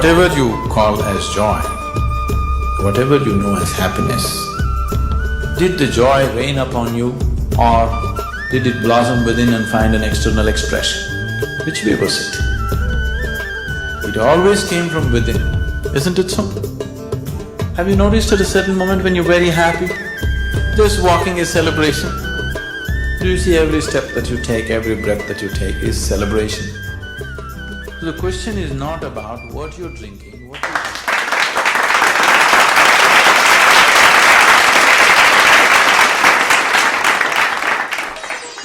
Whatever you call as joy, whatever you know as happiness, did the joy rain upon you or did it blossom within and find an external expression? Which way was it? It always came from within, isn't it so? Have you noticed at a certain moment when you're very happy, just walking is celebration? Do you see every step that you take, every breath that you take is celebration? So the question is not about what you're drinking, what you…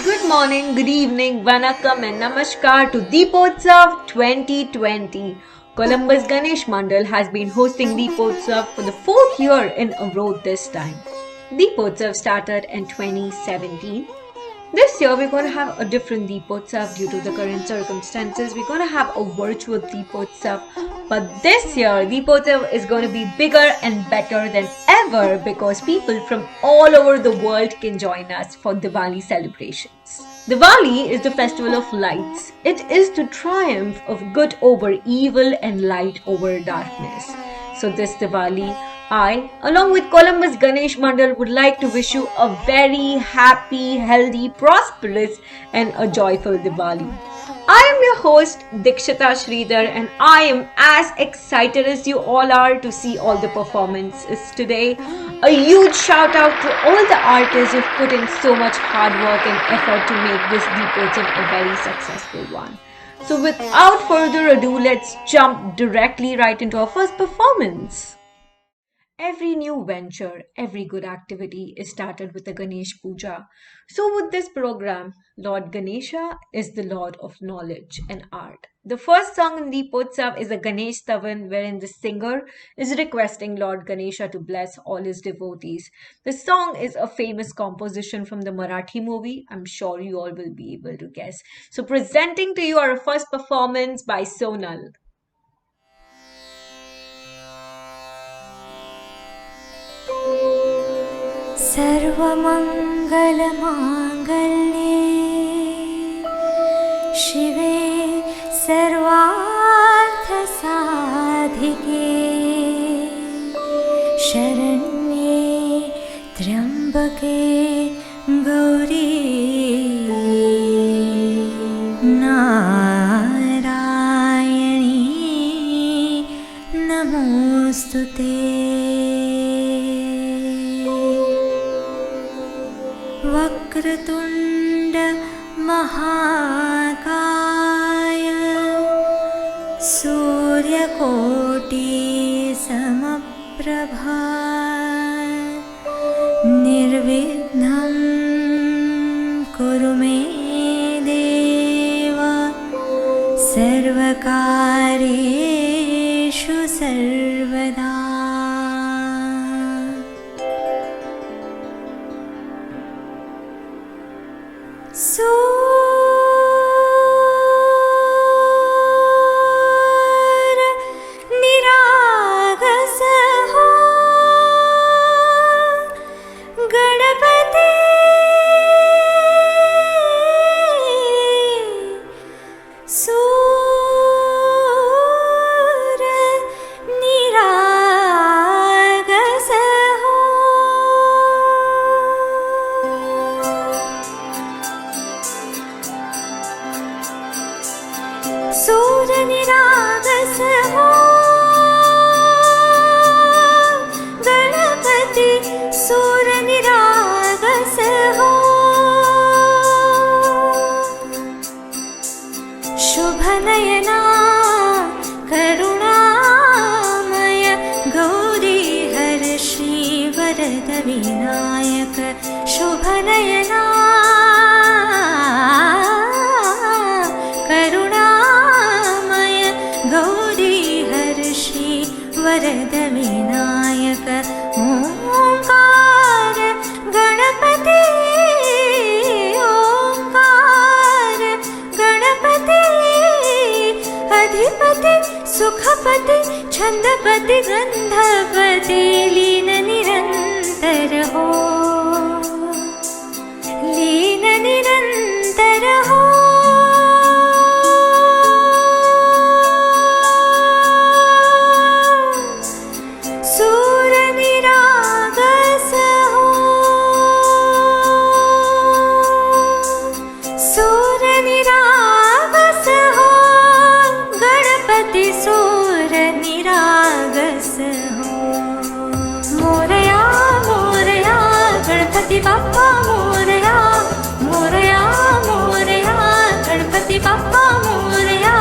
Good morning, good evening, vanakkam and namaskar to Deepotsav 2020. Columbus Ganesh Mandal has been hosting Deepotsav for the 4th year in a row this time. Deepotsav started in 2017. This year we're going to have a different Deepotsav due to the current circumstances. We're going to have a virtual Deepotsav. But this year Deepotsav is going to be bigger and better than ever because people from all over the world can join us for Diwali celebrations. Diwali is the festival of lights. It is the triumph of good over evil and light over darkness. So this Diwali, I, along with Columbus Ganesh Mandal, would like to wish you a very happy, healthy, prosperous and a joyful Diwali. I am your host Dikshita Sridhar and I am as excited as you all are to see all the performances today. A huge shout out to all the artists who've put in so much hard work and effort to make this Deepotsav a very successful one. So without further ado, let's jump directly right into our first performance. Every new venture, every good activity is started with a Ganesh Puja. So with this program, Lord Ganesha is the Lord of knowledge and art. The first song in Deepotsav is a Ganesh Tavan wherein the singer is requesting Lord Ganesha to bless all his devotees. The song is a famous composition from the Marathi movie. I'm sure you all will be able to guess. So presenting to you our first performance by Sonal. सर्वमङ्गलमाङ्गल्ये शिवे सर्वार्थसाधिके शरण्ये त्र्यम्बके गौरी नारायणी नमोऽस्तुते। वक्रतुण्ड महाकाय सूर्यकोटि समप्रभा निर्विघ्नं कुरु मे देव सर्वकार्येषु सर्वदा। सूर निरागस हो गणपति सूर निरागस हो। सूर निरागस हो गणपति सूर निरागस हो। शुभ नयना करुणामय गौरी हर श्री वरद विनायक शुभ नयना वरद विनायक ओंकार गणपति ओंकार गणपति अधिपति सुखपति छंदपति गंधपति लीन निरंतर हो लीन निरंतर हो। बाप्पा मोरया मोरया मोरया गणपती बाप्पा मोरया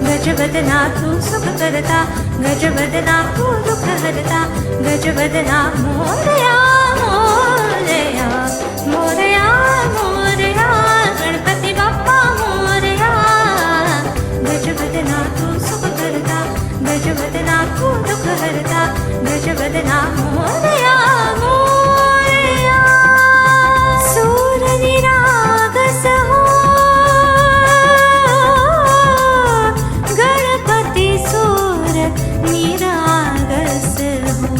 गजवदना तू सुख करता गजवदना तू दुःख हरता गजवदना मोरया मोरया मोरया मोरया गणपती बाप्पा मोरया गजवदना तू सुख करता गजवदना तू दुःख हरता गजवदना मोरया मोरया सूर निरागस हो गणपती सूर निरागस हो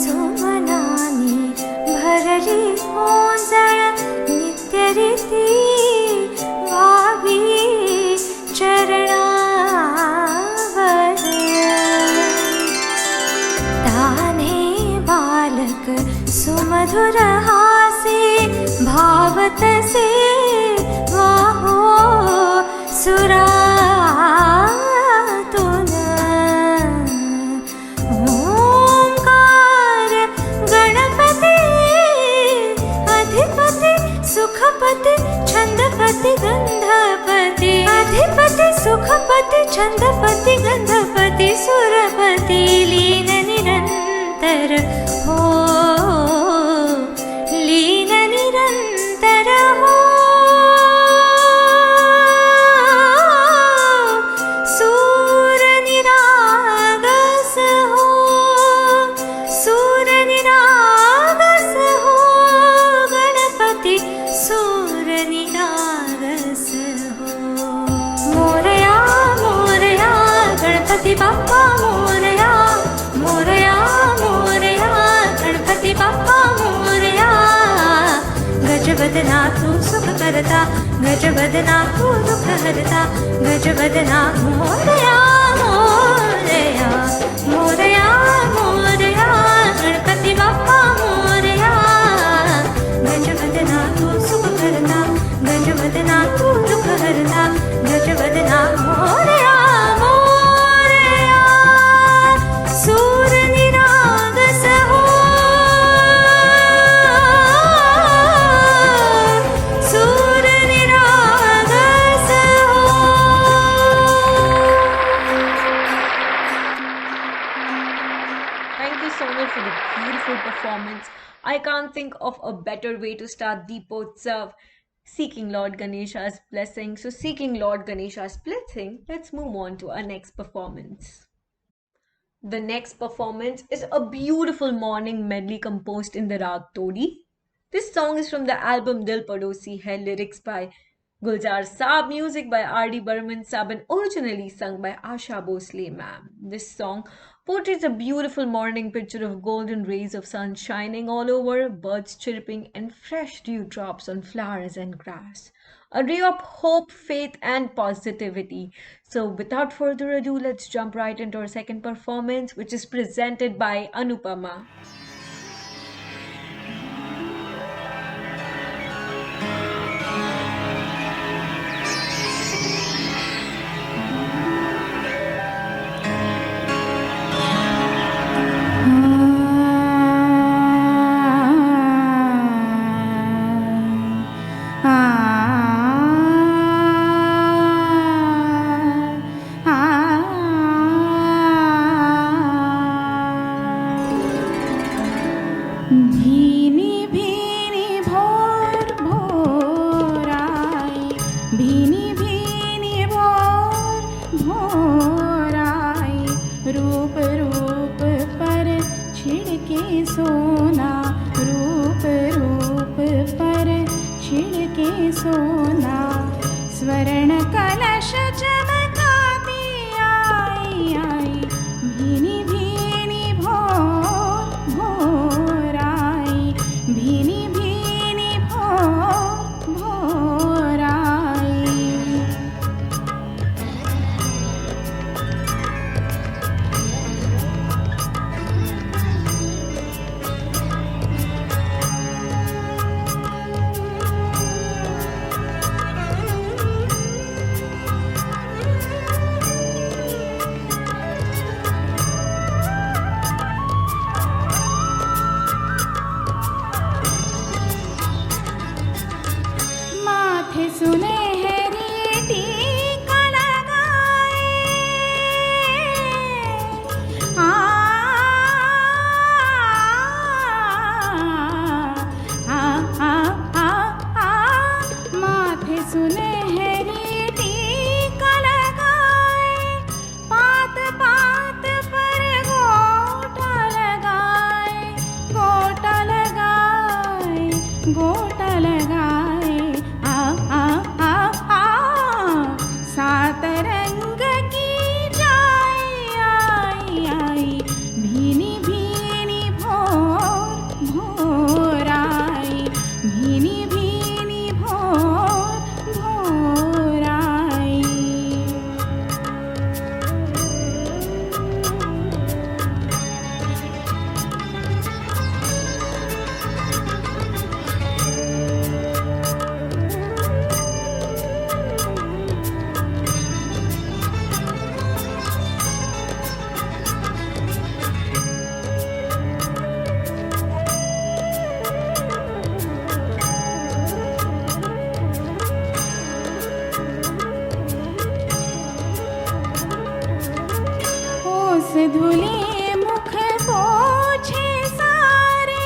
सुरसुमनानी भरली ओंजळ नित्यरीती व्हावी चरणावर ताने बालक सुमधुर हासे भावतसे वाहो सुरातुन ओंकार गणपती अधिपती सुखपती छंदपती गंधपती अधिपती सुखपती छंदपती गंधपती सुरपती लीन निरंतर हो लीन निरंतर हो सूर निरागस हो सूर निरागस हो गणपती सूर निरागस हो मोरया मोरया गणपती बाप्पा मोरया मोरया मोरया गणपती बाप्पा मोरया गजवदना तू सुख करता गजवदना तू दुःख हरता गजवदना मोरया मोरया मोरया मोरया गणपती बाप्पा मोरया गजवदना तू सुख करता गजवदना तू दुःख हरता गजवदना मोरया मोरया सूर निरागस हो सूर निरागस हो Thank you, Sonal, for the beautiful performance. I can't think of a better way to start Deepotsav, seeking Lord Ganesha's blessing. So, seeking Lord Ganesha's blessing, let's move on to our next performance. The next performance is a beautiful morning medley composed in the Rag Todi. This song is from the album Dil Padosi Hai, lyrics by Gulzar Saab, music by R.D. Burman Saab, and originally sung by Asha Bhosle ma'am. This song portrays a beautiful morning picture of golden rays of sun shining all over, birds chirping, and fresh dewdrops on flowers and grass. A ray of hope, faith, and positivity. So, without further ado, let's jump right into our second performance, which is presented by Anupama. भीनी भीनी भोर भोराई भीनी भीनी भोर भोराई रूप रूप पर छिड़के सोना रूप रूप पर छिड़के सोना स्वर्ण कलश चमकाती आई आई भीनी भीनी भोर भोराई भीनी भीनी भोर भोराई सुनहरी टीका लगाए आ, आ, आ, आ, आ, माथे सुनहरी टीका लगाए पात पात पर गोटा लगाए गोटा लगाए गोटा लगाए आ, आ, आ, आ, सात रंग की जाए आई आई भीनी भीनी भोर भोर आई भीनी भीनी भोर भोर आई ओस धुले मुख पोछे सारे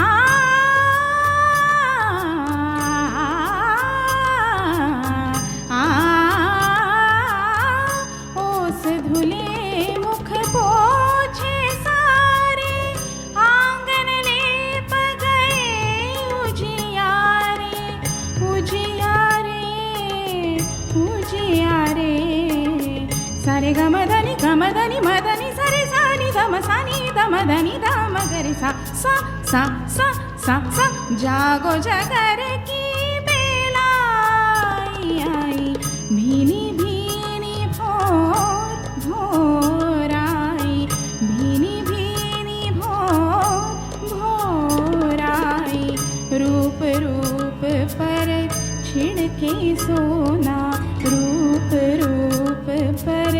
आ, आ, ओस धुले मुख पोछे सारे आंगन लेप गए उजियारे उजियारे उजियारे सारे गमदनि मदनि सरे सानि दम धनि दम गरे सा सा सा सा सा सा जागो जगर की बेला आई आई भीनी भीनी भोर भोर आई भीनी भीनी भोर भोर आई रूप रूप पर छिड़के सोना रूप रूप पर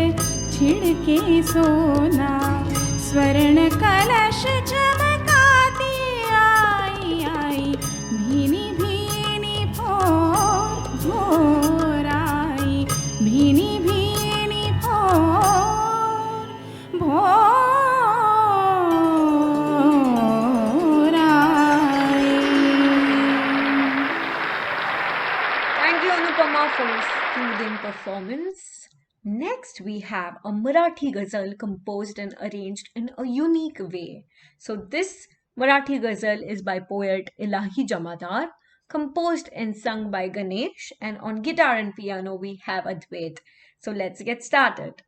छिड़के सोना स्वर्ण कलश चमकाती आई आई भीनी भीनी भोर भोर आई भीनी भीनी भोर भोर आई Thank you, Anupama, for a soothing performance. Next, we have a Marathi ghazal composed and arranged in a unique way. So, this Marathi ghazal is by poet Ilahi Jamadar, composed and sung by Ganesh, and on guitar and piano we have Advait. So, let's get started.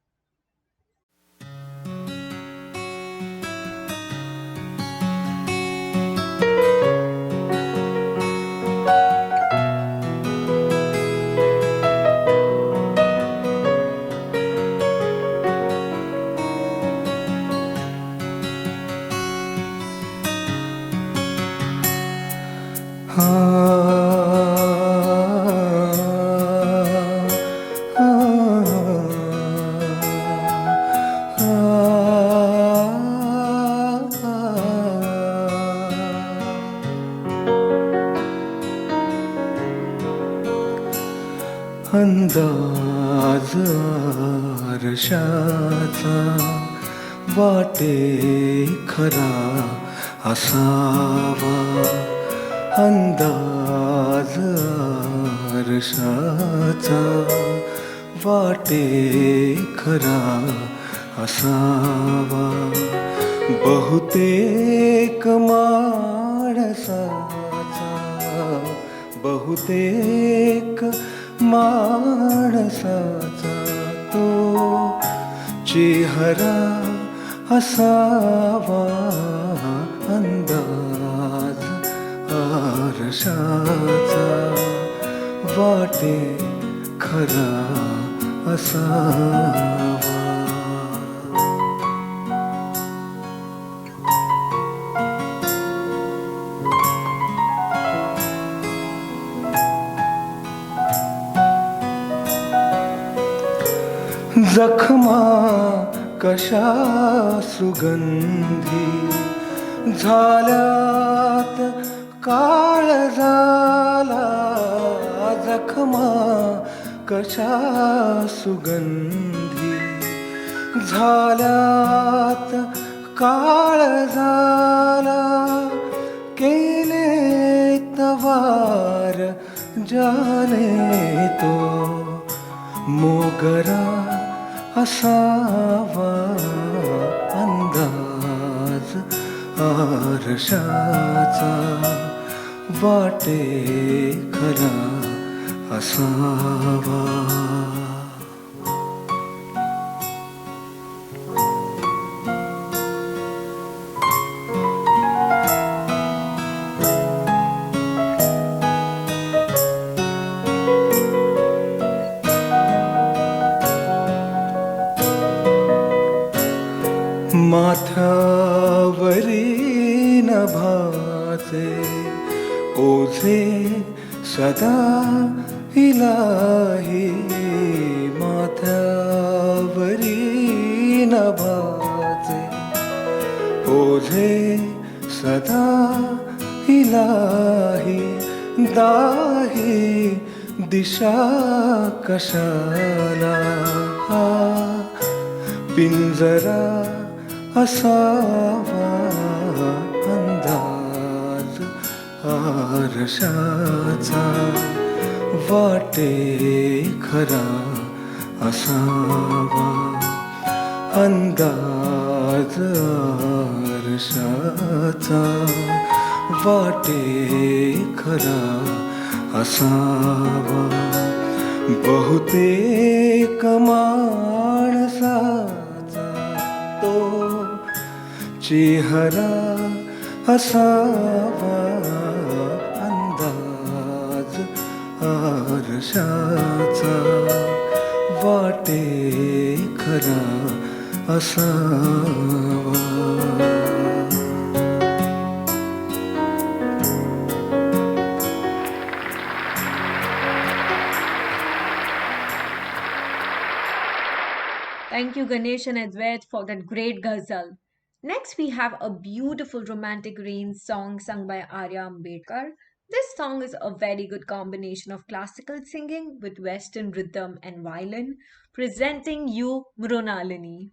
अंदाज आरशाचा वाटे खरा असावा अंदाज आरशाचा वाटे खरा असावा बहुतेक माणसाचा बहुतेक माणसाचा तो चेहरा असावा अंदाज आरशाचा वाटे खरा असावा जखमा कशा सुगंधी झाल्यात काळजाला जखमा कशा सुगंधी झाल्यात काळजाला केले तवार जाने तो मोगरा असावा अंदाज आरशाचा वाटे खरा असावा माथ्यावरी नभाचे ओझे सदा इलाही माथ्यावरी नभाचे ओझे सदा इलाही दाही दिशा कशाला हा पिंजरा असावा अंदाज आरशाचा वाटे खरा असावा अंदाज आरशाचा वाटे खरा असावा बहुतेक माणसाचा तो चेहरा असावा अंदाज आरशाचा वाटे खरा असावा Thank you, Ganesh and Advait, for that great ghazal. Next, we have a beautiful romantic rain song sung by Arya Ambedkar. This song is a very good combination of classical singing with western rhythm and violin, presenting you Mronalini.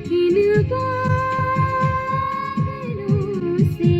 इन बादलों से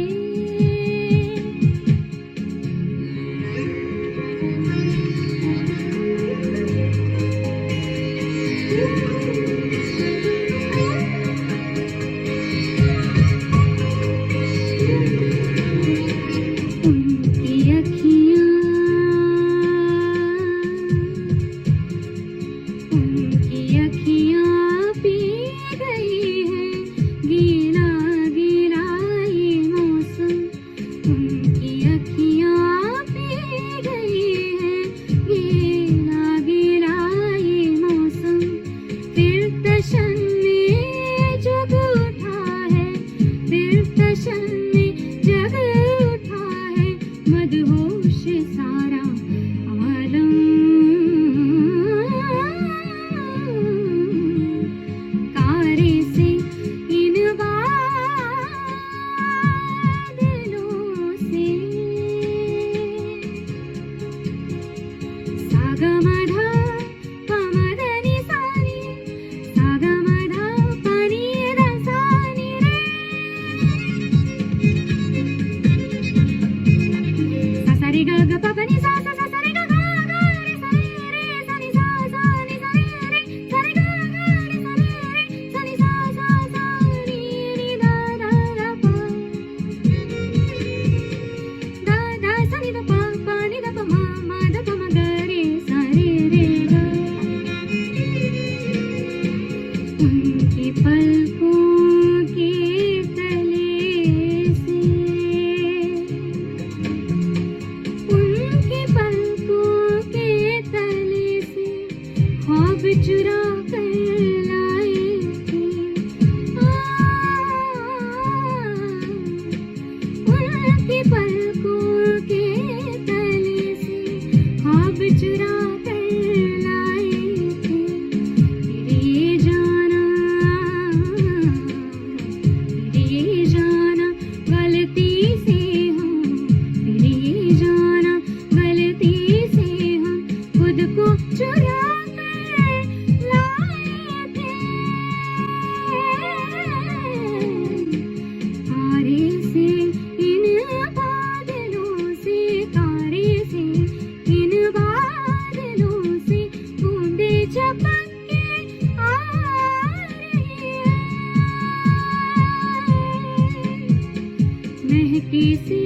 महकी सी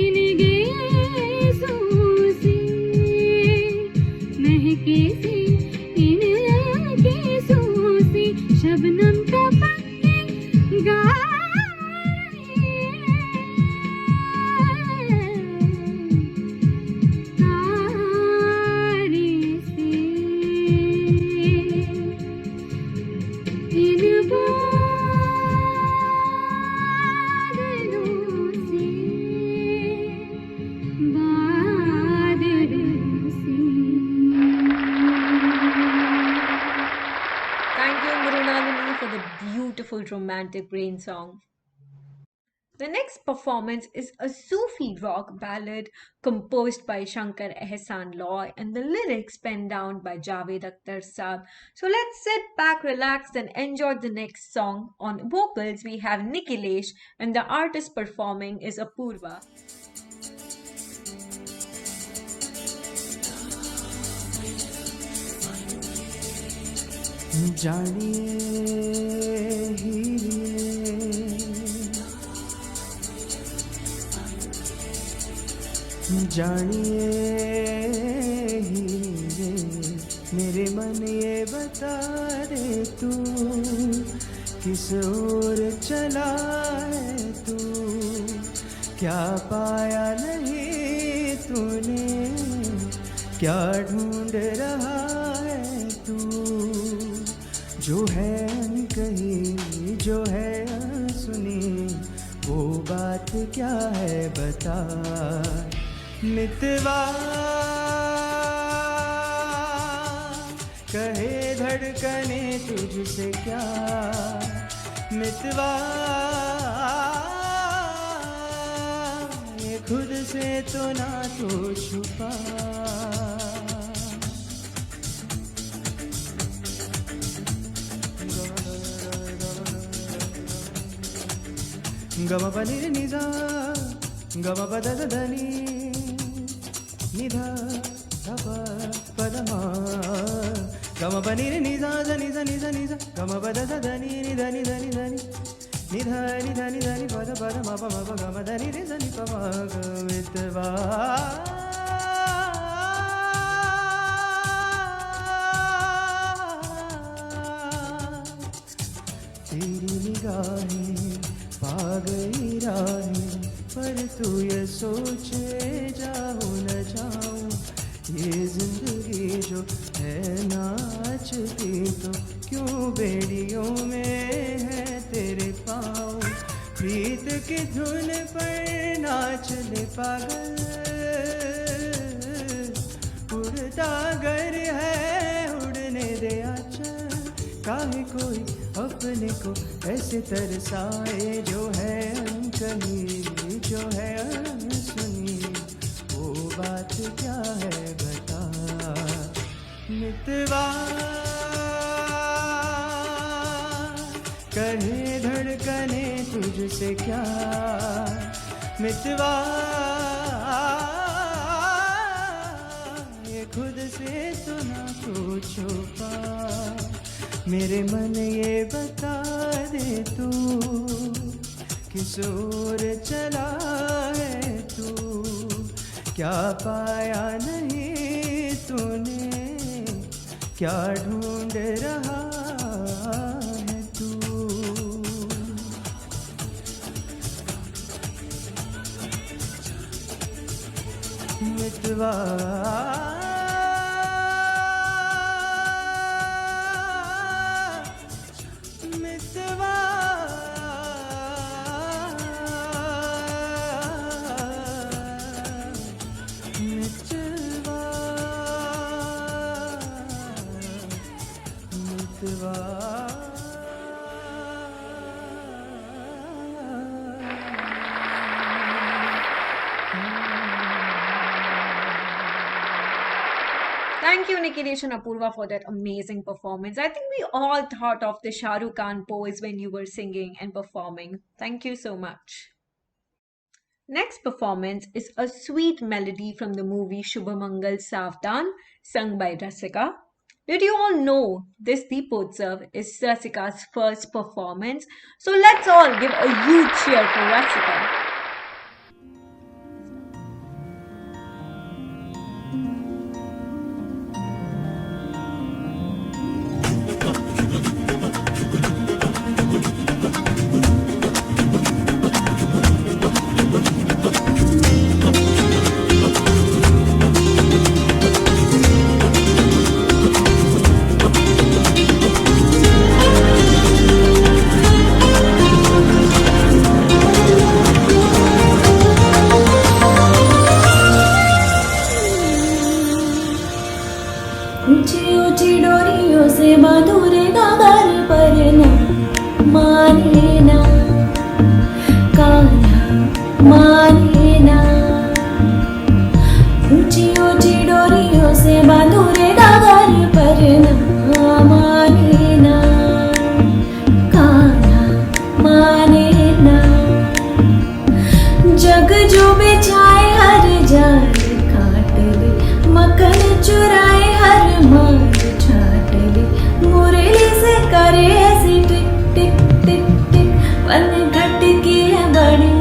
इन गीसों से, महकी सी इन गीसों से, शबनम का पत्ते गा रहे तारे से, इन बादलों से, बादलों से। Thank you, Mrunalini, for the beautiful romantic rain song. The next performance is a Sufi rock ballad composed by Shankar Ehsan Loy and the lyrics penned down by Javed Akhtar Saab. So let's sit back, relax, and enjoy the next song. On vocals, we have Nikhilesh, and the artist performing is Apurva. जानिए हीरे, जानिए हीरे, मेरे मन ये बता दे तू किस ओर चला है तू, क्या पाया नहीं तूने, क्या ढूंढ रहा है तू, जो है अनकही जो है अनसुनी, वो बात क्या है बता। मितवा कहे धड़कने तुझसे क्या, मितवा ये खुद से तो ना तो छुपा। गम पनी निजा गम पद దని निधा धप पदमा, गम पनी निजा निजा निजा निजा, गम पद దని निधा निधा निधा निधा निधा निधा नि पद पद म प म प गम దని रे దని प म ग मितवा। तेरी निगाहें पा गई राहें, पर तू ये सोचे जाऊँ न जाऊँ, ये जिंदगी जो है नाचती तो क्यों बेड़ियों में है तेरे पाँव, प्रीत की धुन पर नाचने पागल, उड़ता गर है उड़ने दे आंचल, काहे कोई अपने को ऐसे तरसाए, जो है अनकही जो है अनसुनी, वो बात क्या है बता। मितवा कहे धड़कने तुझसे क्या, मितवा ये खुद से तो ना तो छुपा, मेरे मन ये बता दे तू किस ओर चला है तू, क्या पाया नहीं तूने, क्या ढूंढ रहा है तू। मितवा Thank you, Nikhilesh and Apurva, for that amazing performance. I think we all thought of the Shah Rukh Khan pose when you were singing and performing. Thank you so much. Next performance is a sweet melody from the movie Shubhamangal Savdan, sung by Rasika. Did you all know this Deepotsav is Rasika's first performance? So let's all give a huge cheer for Rasika. जो बेचाए हर जाल काट ले, मक्खन चुराए हर माल छाट ले, मुरली से करे ऐसी टिक टिक टिक टिक, पन घट की है बड़ी,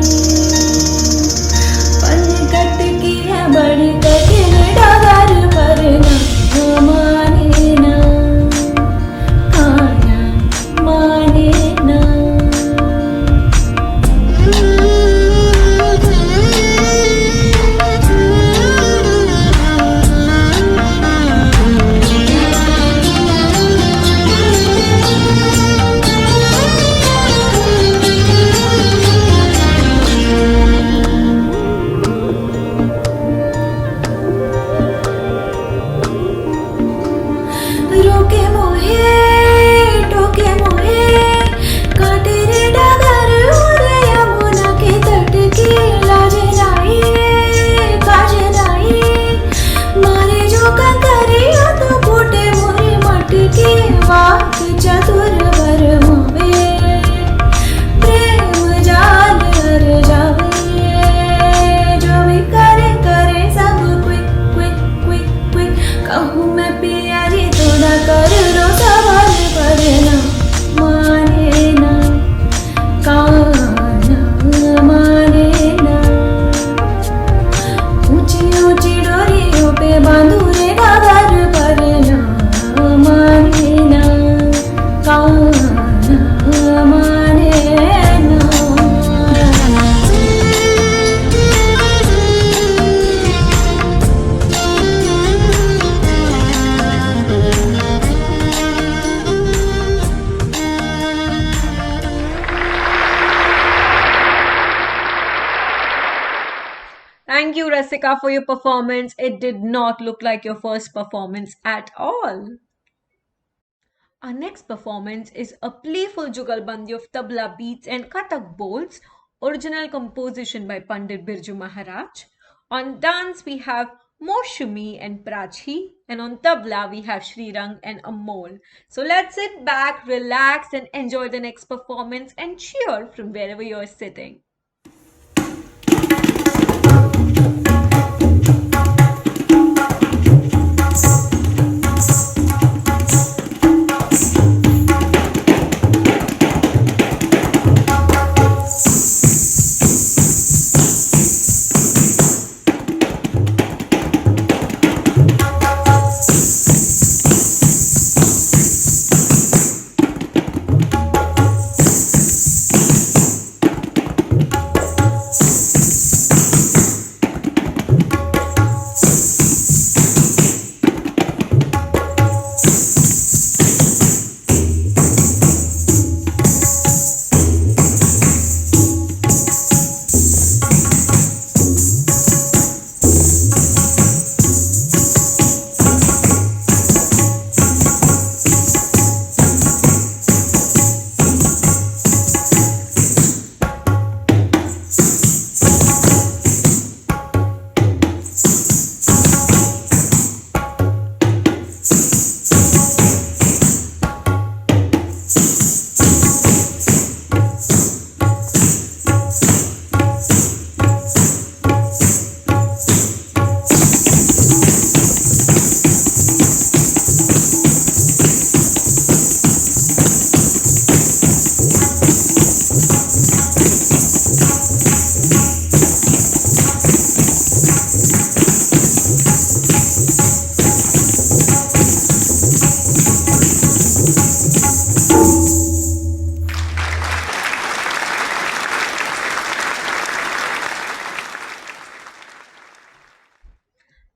पन घट की है बड़ी, कठिन डगर पर ना माने ना, खाना माने ना। रोके मोहे टोके मोहे, काटे रे डगर उरे यमुना के तट की, लाज लाई काज लाई, मारे जो कंकरिया तो फूटे मोरे मटकी, वाक चतुर वर मोवे, प्रेम जाल हर जावे, जो भी करे करे सब क्विक क्विक क्विक क्विक, कहूँ मैं पिया जी तो ना कर लो सवाल पर ना माने ना, काना माने ना, ऊंची ऊंची डोरियों पे बांधू रे डगर पर ना माने ना, काना माने ना। Thank you, Rasika, for your performance. It did not look like your first performance at all. Our next performance is a playful jugalbandi of tabla beats and kathak bowls, original composition by Pandit Birju Maharaj. On dance, we have Moshumi and Prachi, and on tabla, we have Srirang and Amol. So let's sit back, relax, and enjoy the next performance and cheer from wherever you're sitting.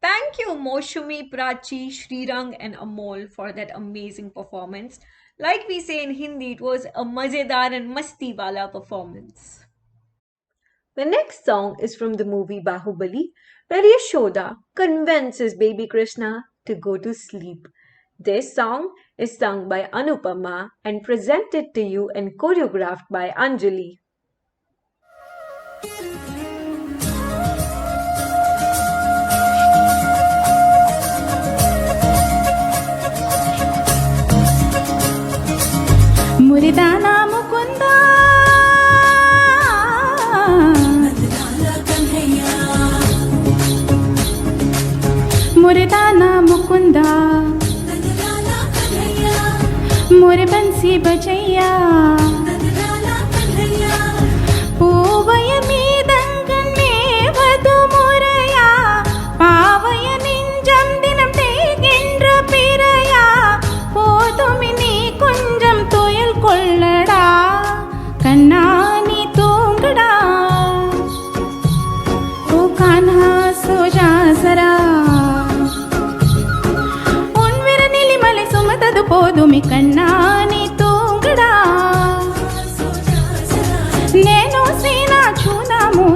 Thank you, Moshumi, Prachi, Srirang, and Amol for that amazing performance. Like we say in Hindi, it was a mazedar and masti wala performance. The next song is from the movie Bahubali, where Yashoda convinces baby Krishna to go to sleep. This song is sung by Anupama and presented to you and choreographed by Anjali. मुर्दाना Mukunda Kanhaiya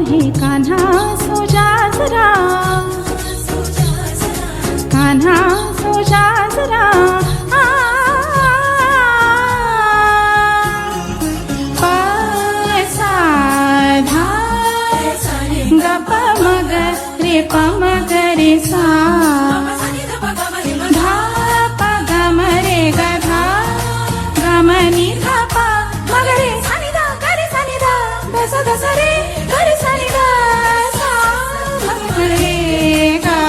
है कान्हा सो जा जरा, कान्हा सो जा जरा, गप मग रे पम गरे सा, धा प गम रे गधा गमनी धा प मगरे सनि धा गरे सनि धा दस दस रे गरे सनि धा सा मगरे गा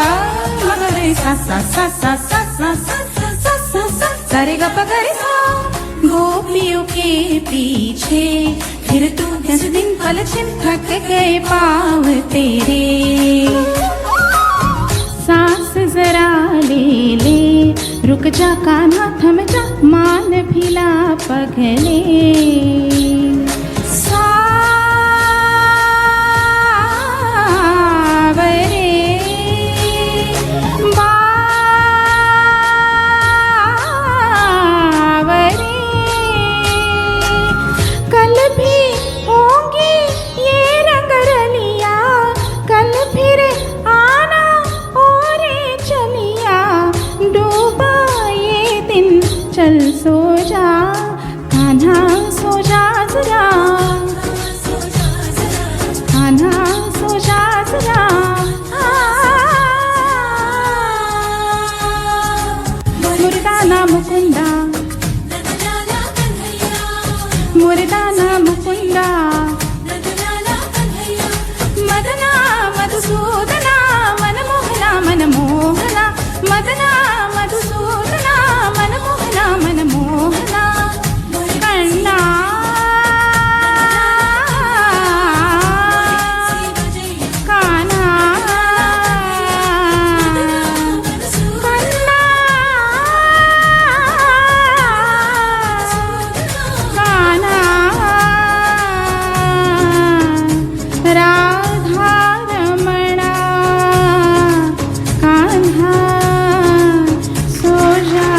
मगरे सा सा सा सा सा सा सा सा सा सा सरे ग प गरे सा। गोपियों के पीछे फिर तू 10 दिन पलछिन थक गए पाँव तेरे, सांस जरा ले ले रुक जा कान्हा थम जा मान भिला पगले, चल सो जा कान्हा सो जा जरा, कान्हा सो जा जरा, मुर्दाना मुकुंदा, मुर्दाना मुकुंदा, मदना मधुसूदना मनमोहना मनमोहना, मदना मधुसूदना मनमोहना मनमोहना, कन्ना कान्हा कन्ना कान्हा राधा रमणा कान्हा सो जा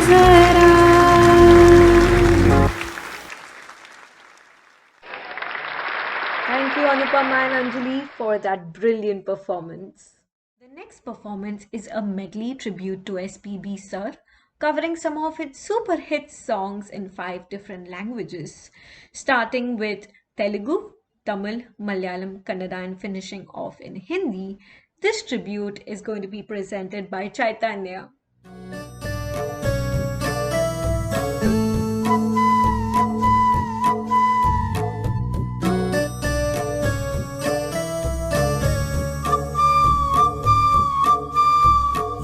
जरा। Thank you, Anupama and Anjali, for that brilliant performance. The next performance is a medley tribute to SPB Sir, covering some of its super hit songs in 5 different languages, starting with Telugu, Tamil, Malayalam, Kannada, and finishing off in Hindi. This tribute is going to be presented by Chaitanya.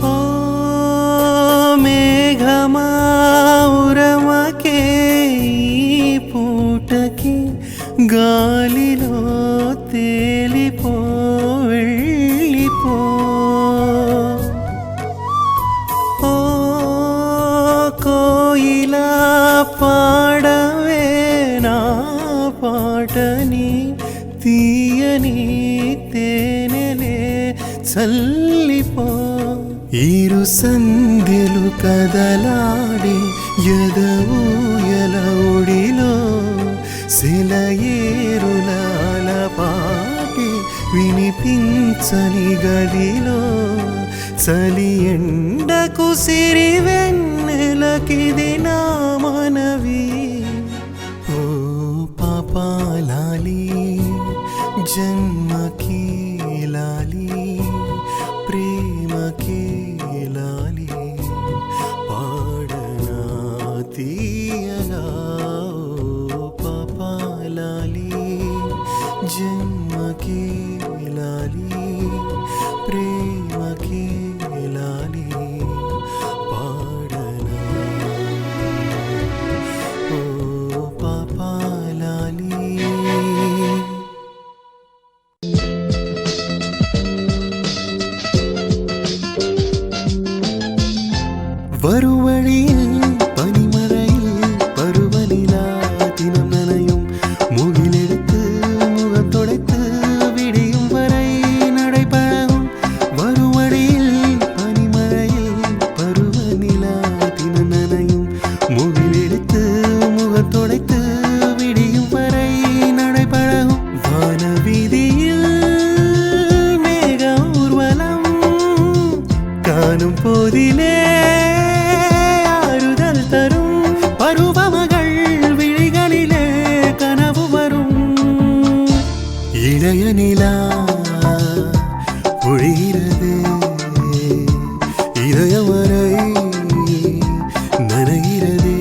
ఓ మేఘమా ఉరమకే ఈ పూటకి గాలిలో తేలిపో వెళ్ళిపో, ఓ కోయిలా పాడవే నా పాటని తీయని తేనెలే చల్లిపో, ఇరు సంధ్యలు కదలాడి ఎదవూయల ఒడిలో సెలయేరుల అలపాటి వినిపించని గదిలో, చలి ఎండకు సిరి వెన్నెలకిది నా మనవి, ఓ పాపాలాలి జన్మకి లాలి ప్రేమకి లాలి, పాడనా తీయలా ఓ పాపాలాలి జన్మకి లాలి ప్రేమకి లాలి, పాడనా ఓ పాపాలాలి. இதய நிலா ஒழிகிறதே இதயமரை நனைகிறதே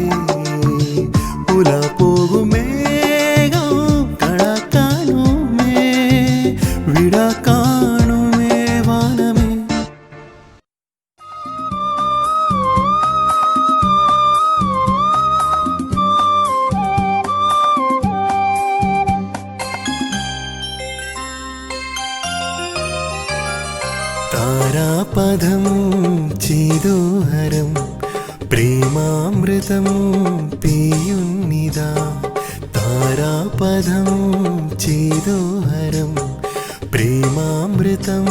உலா போகும் மேகம் கடா காணுமே விடா காணுமே வானமே. താരാപദം ചേതോഹരം പ്രേമാമൃതം പീയുന്നിതാ താരാപദം ചേതോഹരം പ്രേമാമൃതം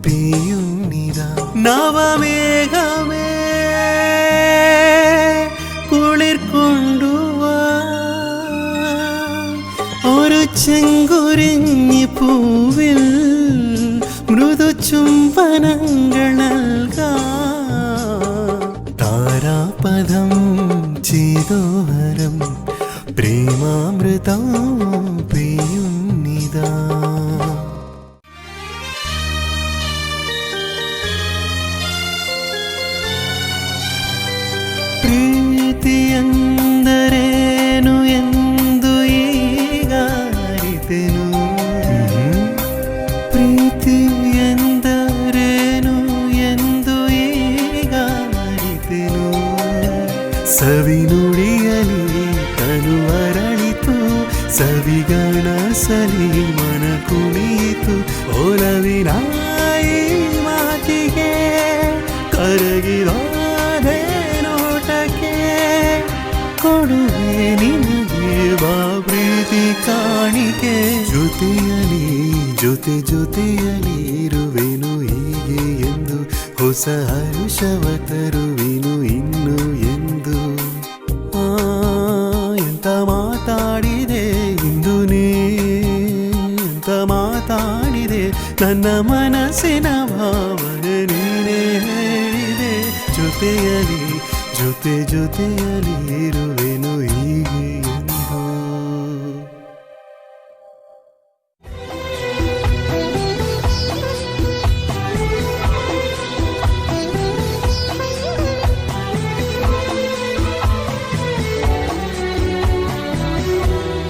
പീയുന്നിതാ നവമേഘമേ കുളിർ കൊണ്ടുവാ ഒരു ചെങ്കുരിഞ്ഞി പൂവിൽ മൃദു ചുംബനങ്ങൾ നൽകാം താരാപദം ചേതോഹരം പ്രേമാമൃതം പെയ്യുന്നിതാ. ಪ್ರೀತಿಯಂದರೇನು ಎಂದು ಈಗ ಅರಿತೆನು ಪ್ರೀತಿ ಎಂದರೇನು ಎಂದು ಈಗ ಅರಿತೆನು ಸವಿನುಡಿಯಲಿ ತನು ಅರಳಿತು ಸವಿಗಣ ಸಲಿ ಮನ ಕುಣಿಯಿತು ಒಲವಿನ ಈ ಮಾತಿಗೆ ಕರಗಿದಾದೆ ನೋಟಕ್ಕೆ ಕೊಡುವೆ ನಿನಗೆ ಬಾ ಪ್ರೀತಿ ಕಾಣಿಕೆ ಜೊತೆಯಲಿ ಜೊತೆಯಲಿ ಇರುವೆನು ಹೀಗೆ ಎಂದು ಹೊಸ ಹರುಷವ ತರುವೆನು ಇನ್ನು ಎಂದು. ಎಂತ ಮಾತಾಡಿದೆ ಇಂದು ನೀ ಎಂತ ಮಾತಾಡಿದೆ ನನ್ನ ಮನಸ್ಸಿನ ಭಾವನೆ ನೀನೇ ಹೇಳಿದೆ ಜೊತೆಯಲಿ ಜೊತೆಯಲಿ ಇರುವೆನು ಹೀಗೆ ಎಂದು.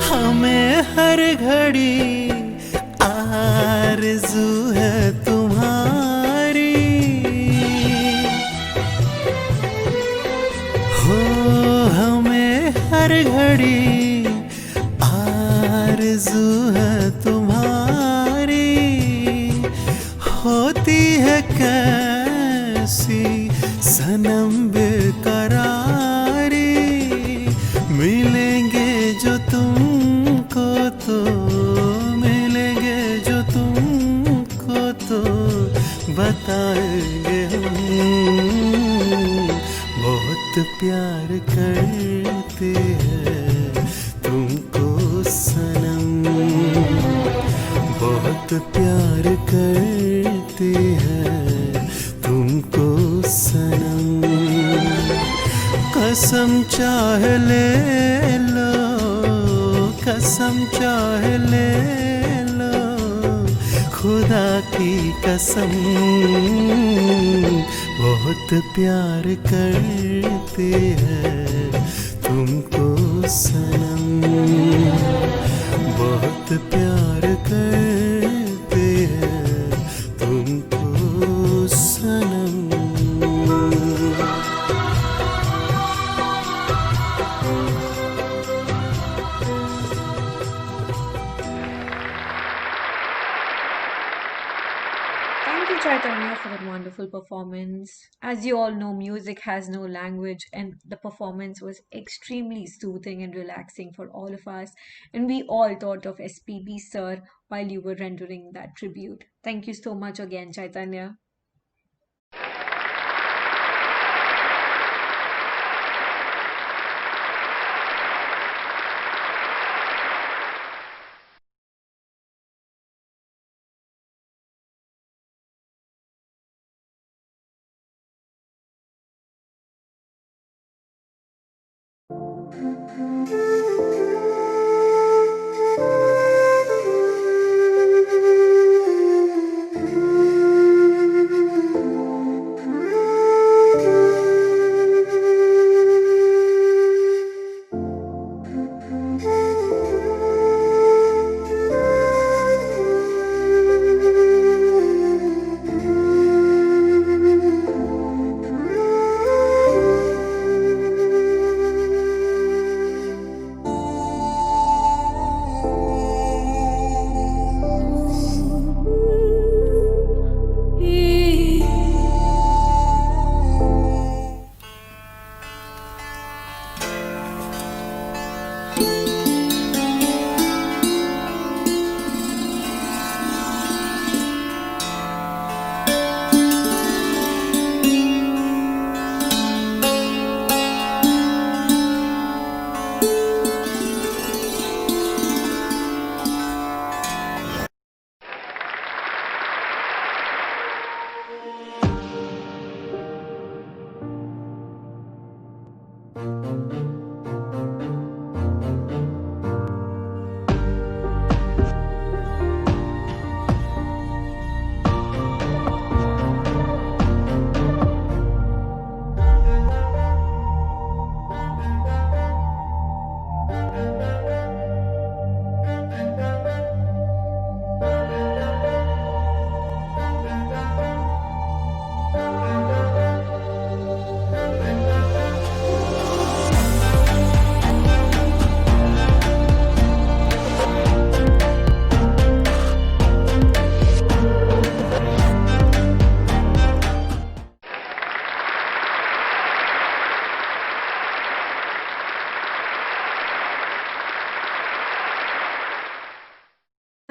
हमें हर घड़ी आरज़ू है तुम्हारी हो हमें हर घड़ी आरज़ू है तुम्हारी होती है कैसी सनम बेकरारी मिलेंगे जो तुमको तो मिलेंगे जो तुमको तो बताएंगे हम बहुत प्यार करते हैं तुमको सनम बहुत प्यार करते हैं तुमको सनम कसम चाहे ले लो कसम चाहे ले लो खुदा की कसम बहुत प्यार करते हैं तुमको सनम बहुत प्यार करते हैं तुमको सनम. Thank you, Chaitanya, for that wonderful performance. As you all know, music has no language, and the performance was extremely soothing and relaxing for all of us. And we all thought of SPB sir while you were rendering that tribute. Thank you so much again, Chaitanya.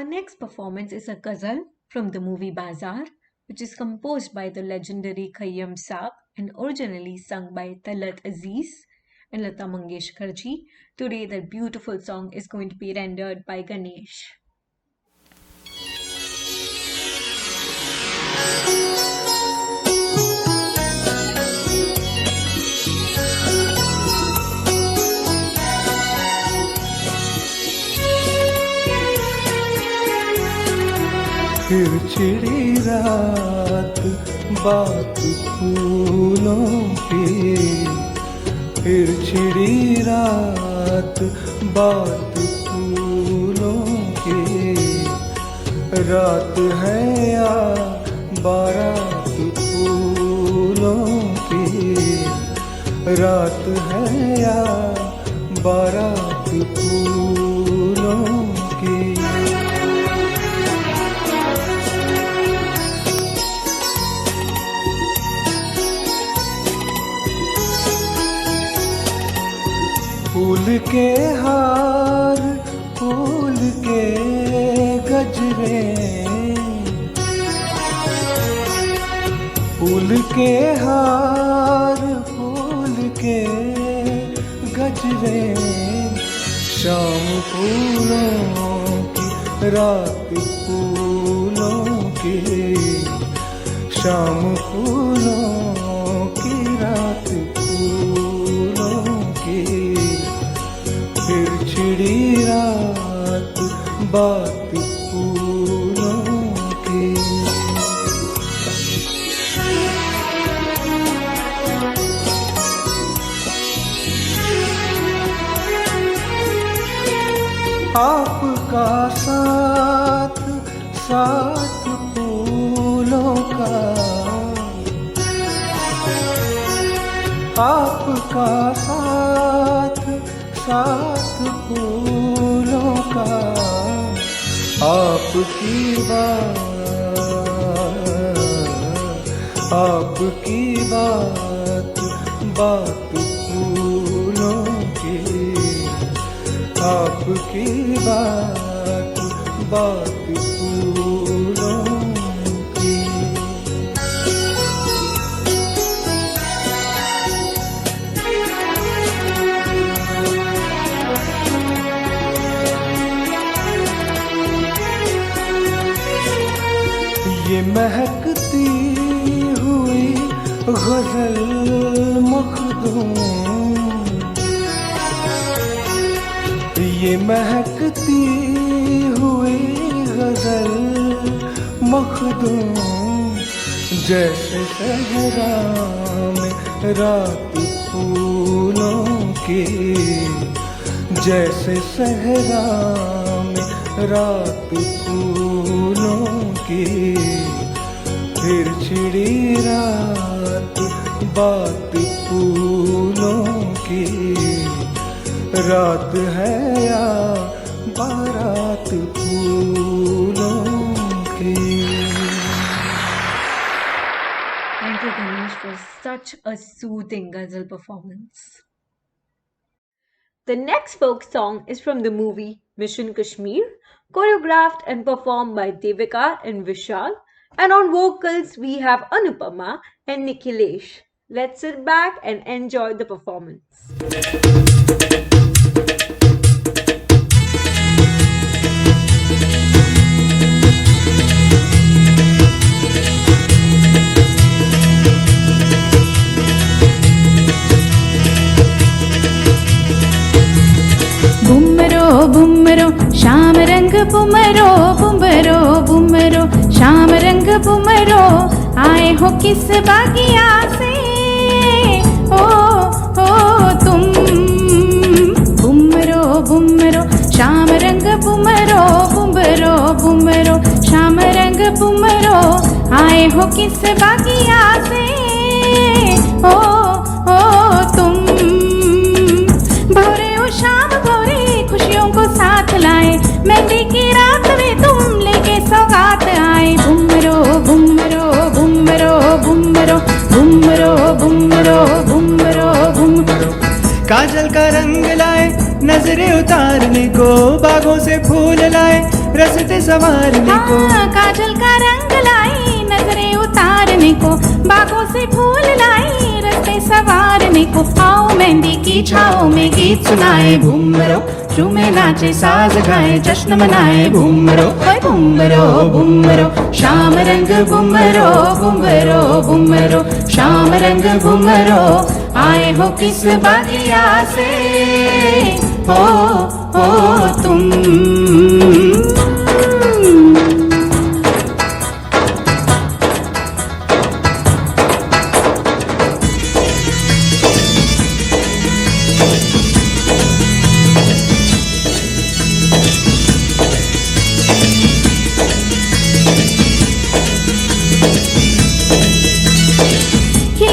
Our next performance is a ghazal from the movie Bazaar, which is composed by the legendary Khayyam Saab and originally sung by Talat Aziz and Lata Mangeshkar ji. Today, that beautiful song is going to be rendered by Ganesh. फिर छिड़ी रात बात फूलों की, फिर छिड़ी रात बात फूलों की, रात है या बारात फूलों की, रात है या बारात फूलों की। फूल के हार, फूल के गजरे, फूल के हार, फूल के गजरे, शाम फूलों की रात फूलों की, शाम फूलों की रात फूलों की, फिर छिड़ी रात बात फूलों की। आपका साथ साथ फूलों का, आपका साथ साथ फूलों का, आपकी बात बात फूलों की, आपकी बात बात फूलों की। ये महकती हुई गजल मखदूम, ये महकती हुई गजल मखदूम, जैसे सहरा में रात फूलों की, जैसे सहरा में रात फूलों की, फिर छिड़ी रात बात फूलों की, रात है या बारात फूलों की। Thank you, Ganesh, for such a soothing ghazal performance. The next folk song is from the movie Mission Kashmir, choreographed and performed by Devika and Vishal. And on vocals, we have Anupama and Nikhilesh. Let's sit back and enjoy the performance. बुमरो Shyam रंग बुमरो बुमरो बुमरो श्याम रंग बुमरो आए हो किस बागिया से ओ तुम बुमरो बुमरो श्याम रंग बुमरो बुमरो बुमरो श्याम रंग बुमरो आए हो किस बागिया से ओ तुम भोरे ओ शाम भोरे खुशियों को साथ लाए, मेहंदी की रात में तुम लेके सौगात आए। बुमरो बुमरो बुमरो बुमरो बुमरो बुमरो बुमरो बुमरो काजल का रंग लाए, नजरे उतारने को, बागों से फूल लाए रस्ते संवारने को। हाँ, काजल का रंग लाई नजरे उतारने को, बागों से फूल लाई रस्ते संवारने को। आओ मेहंदी की छाओ में गीत सुनाए भूमरो, झूमे नाचे साज गाए जश्न मनाए भूमरो, ओए भूमरो भूमरो शाम रंग भूमरो, भूमरो भूमरो शाम रंग भूमरो। आए हो किस बगिया से हो तुम।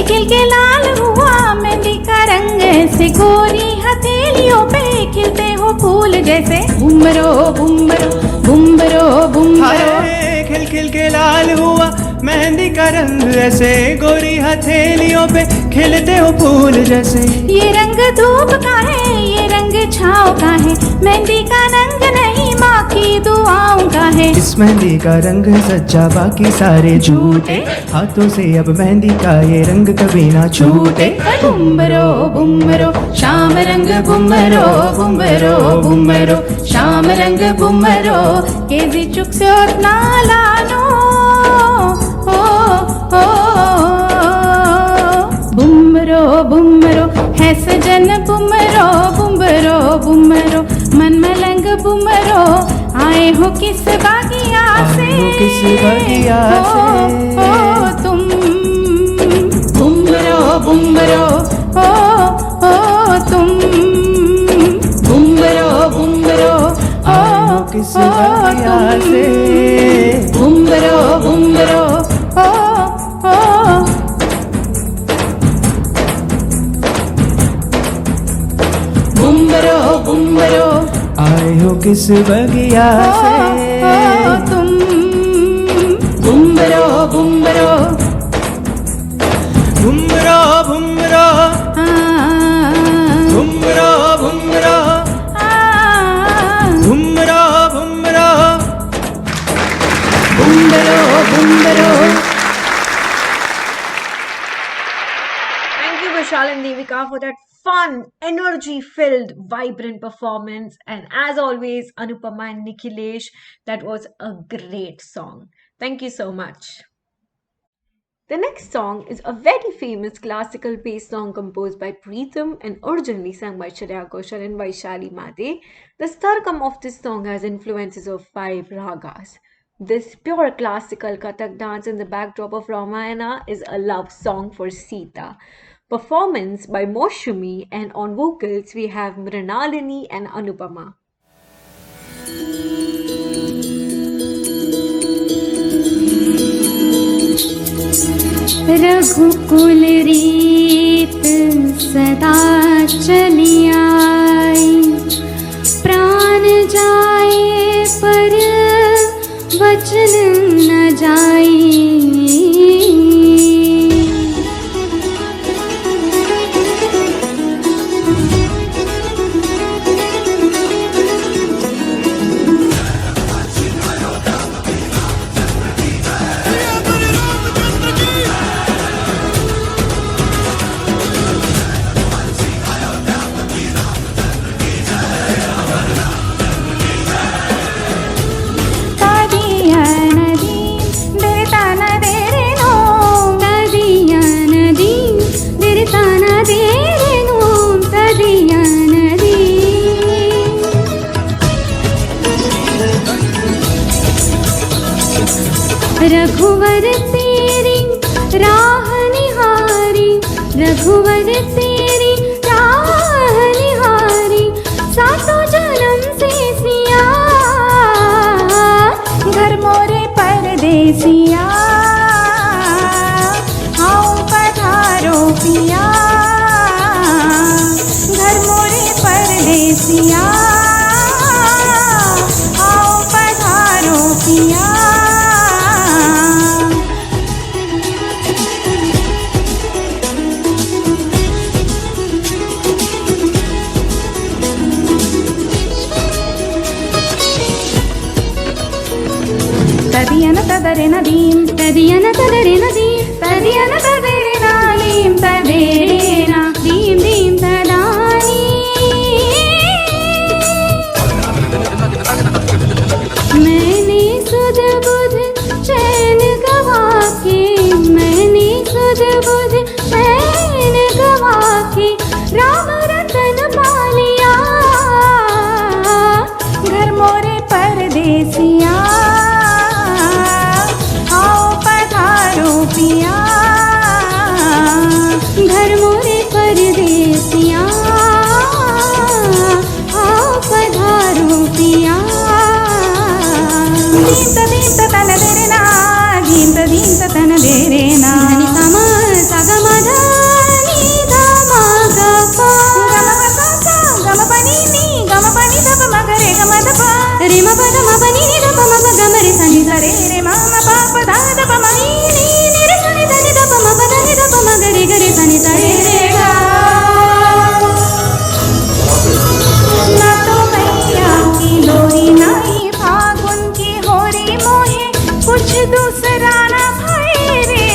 खिल के लाल हुआ मेहंदी का रंग ऐसे, गोरी हथेलियों पे खिलते हो फूल जैसे। भूमरो भूमरो भूमरो भूमरो, हाय खिल खिल के लाल हुआ मेहंदी का रंग ऐसे, गोरी हथेलियों पे खिलते हो फूल जैसे। ये रंग धूप का है ये रंग छाँव का है, मेहंदी का रंग नहीं माँ की दुआओं का है। इस मेहंदी का रंग सच्चा बाकी सारे झूठे, हाथों से अब मेहंदी का ये रंग कभी ना छूटे। भूमरो भूमरो शाम रंग भूमरो, भूमरो भूमरो शाम रंग भूमरो। केजी चुक से ना लानो भूमरो भूमरो है सजन भूमरो, भूमरो भूमरो मन मलंग भूमरो। आए हो किस बागिया से, किस बगिया से हो तुम। भूमरो भूमरो तुम, भूमरो भूमरो किस बगिया से। भूमरो भूमरो भूमरो भूमरो आए हो किस बगिया से तुम। Bhumro Bhumro भुमरो भुमरो भुमरो भुमरो भुमरो भुमरो Bhumro Bhumro. Thank you, Vishal and Devika, for that fun, energy-filled, vibrant performance. And as always, Anupama and Nikhilesh, that was a great song. Thank you so much. The next song is a very famous classical based song composed by Preetham and originally sung by Shreya Ghoshal and Vaishali Made. The starkam of this song has influences of 5 ragas. This pure classical Kathak dance in the backdrop of Ramayana is a love song for Sita. Performance by Moshumi, and on vocals we have Mrinalini and Anupama. रघुकुल रीत सदा चली आई, प्राण जाए पर वचन न जाई। रघुवर तेरी राह निहारी, रघुवर तेरी राह निहारी, सातों जन्म से सिया घर मोरे परदेसिया। आओ पधारो पिया घर मोरे परदेसिया, आओ पधारो पिया। తదియన తదరెన దీం తదియన తదరెన దీం తదియన తదరెన దీం తదేన దీం దీం తదాని मैंने सुध बुध चैन गवा के मैंने सुध बुध चैन गवा के राम रतन पालिया घर मोरे परदेसिया आओ पधारो पिया घर मोरे परदेसिया आओ पधारो पिया दींत तन देरेना दींत तन देरेना नी समा सगमद नी धमा गपा गम पनी नी गम पनी धप मगरे गम धप रे म पद म पनी नी धप म प गम रे सनी रे रे म म प प ध धप म नी नी रे सनी धनि धप म प धनि धप म गरे गरे सनी रे रे गा ना तो मैया की लोरी नाई फागुन की होरी मोहे कुछ दूसरा ना भाई रे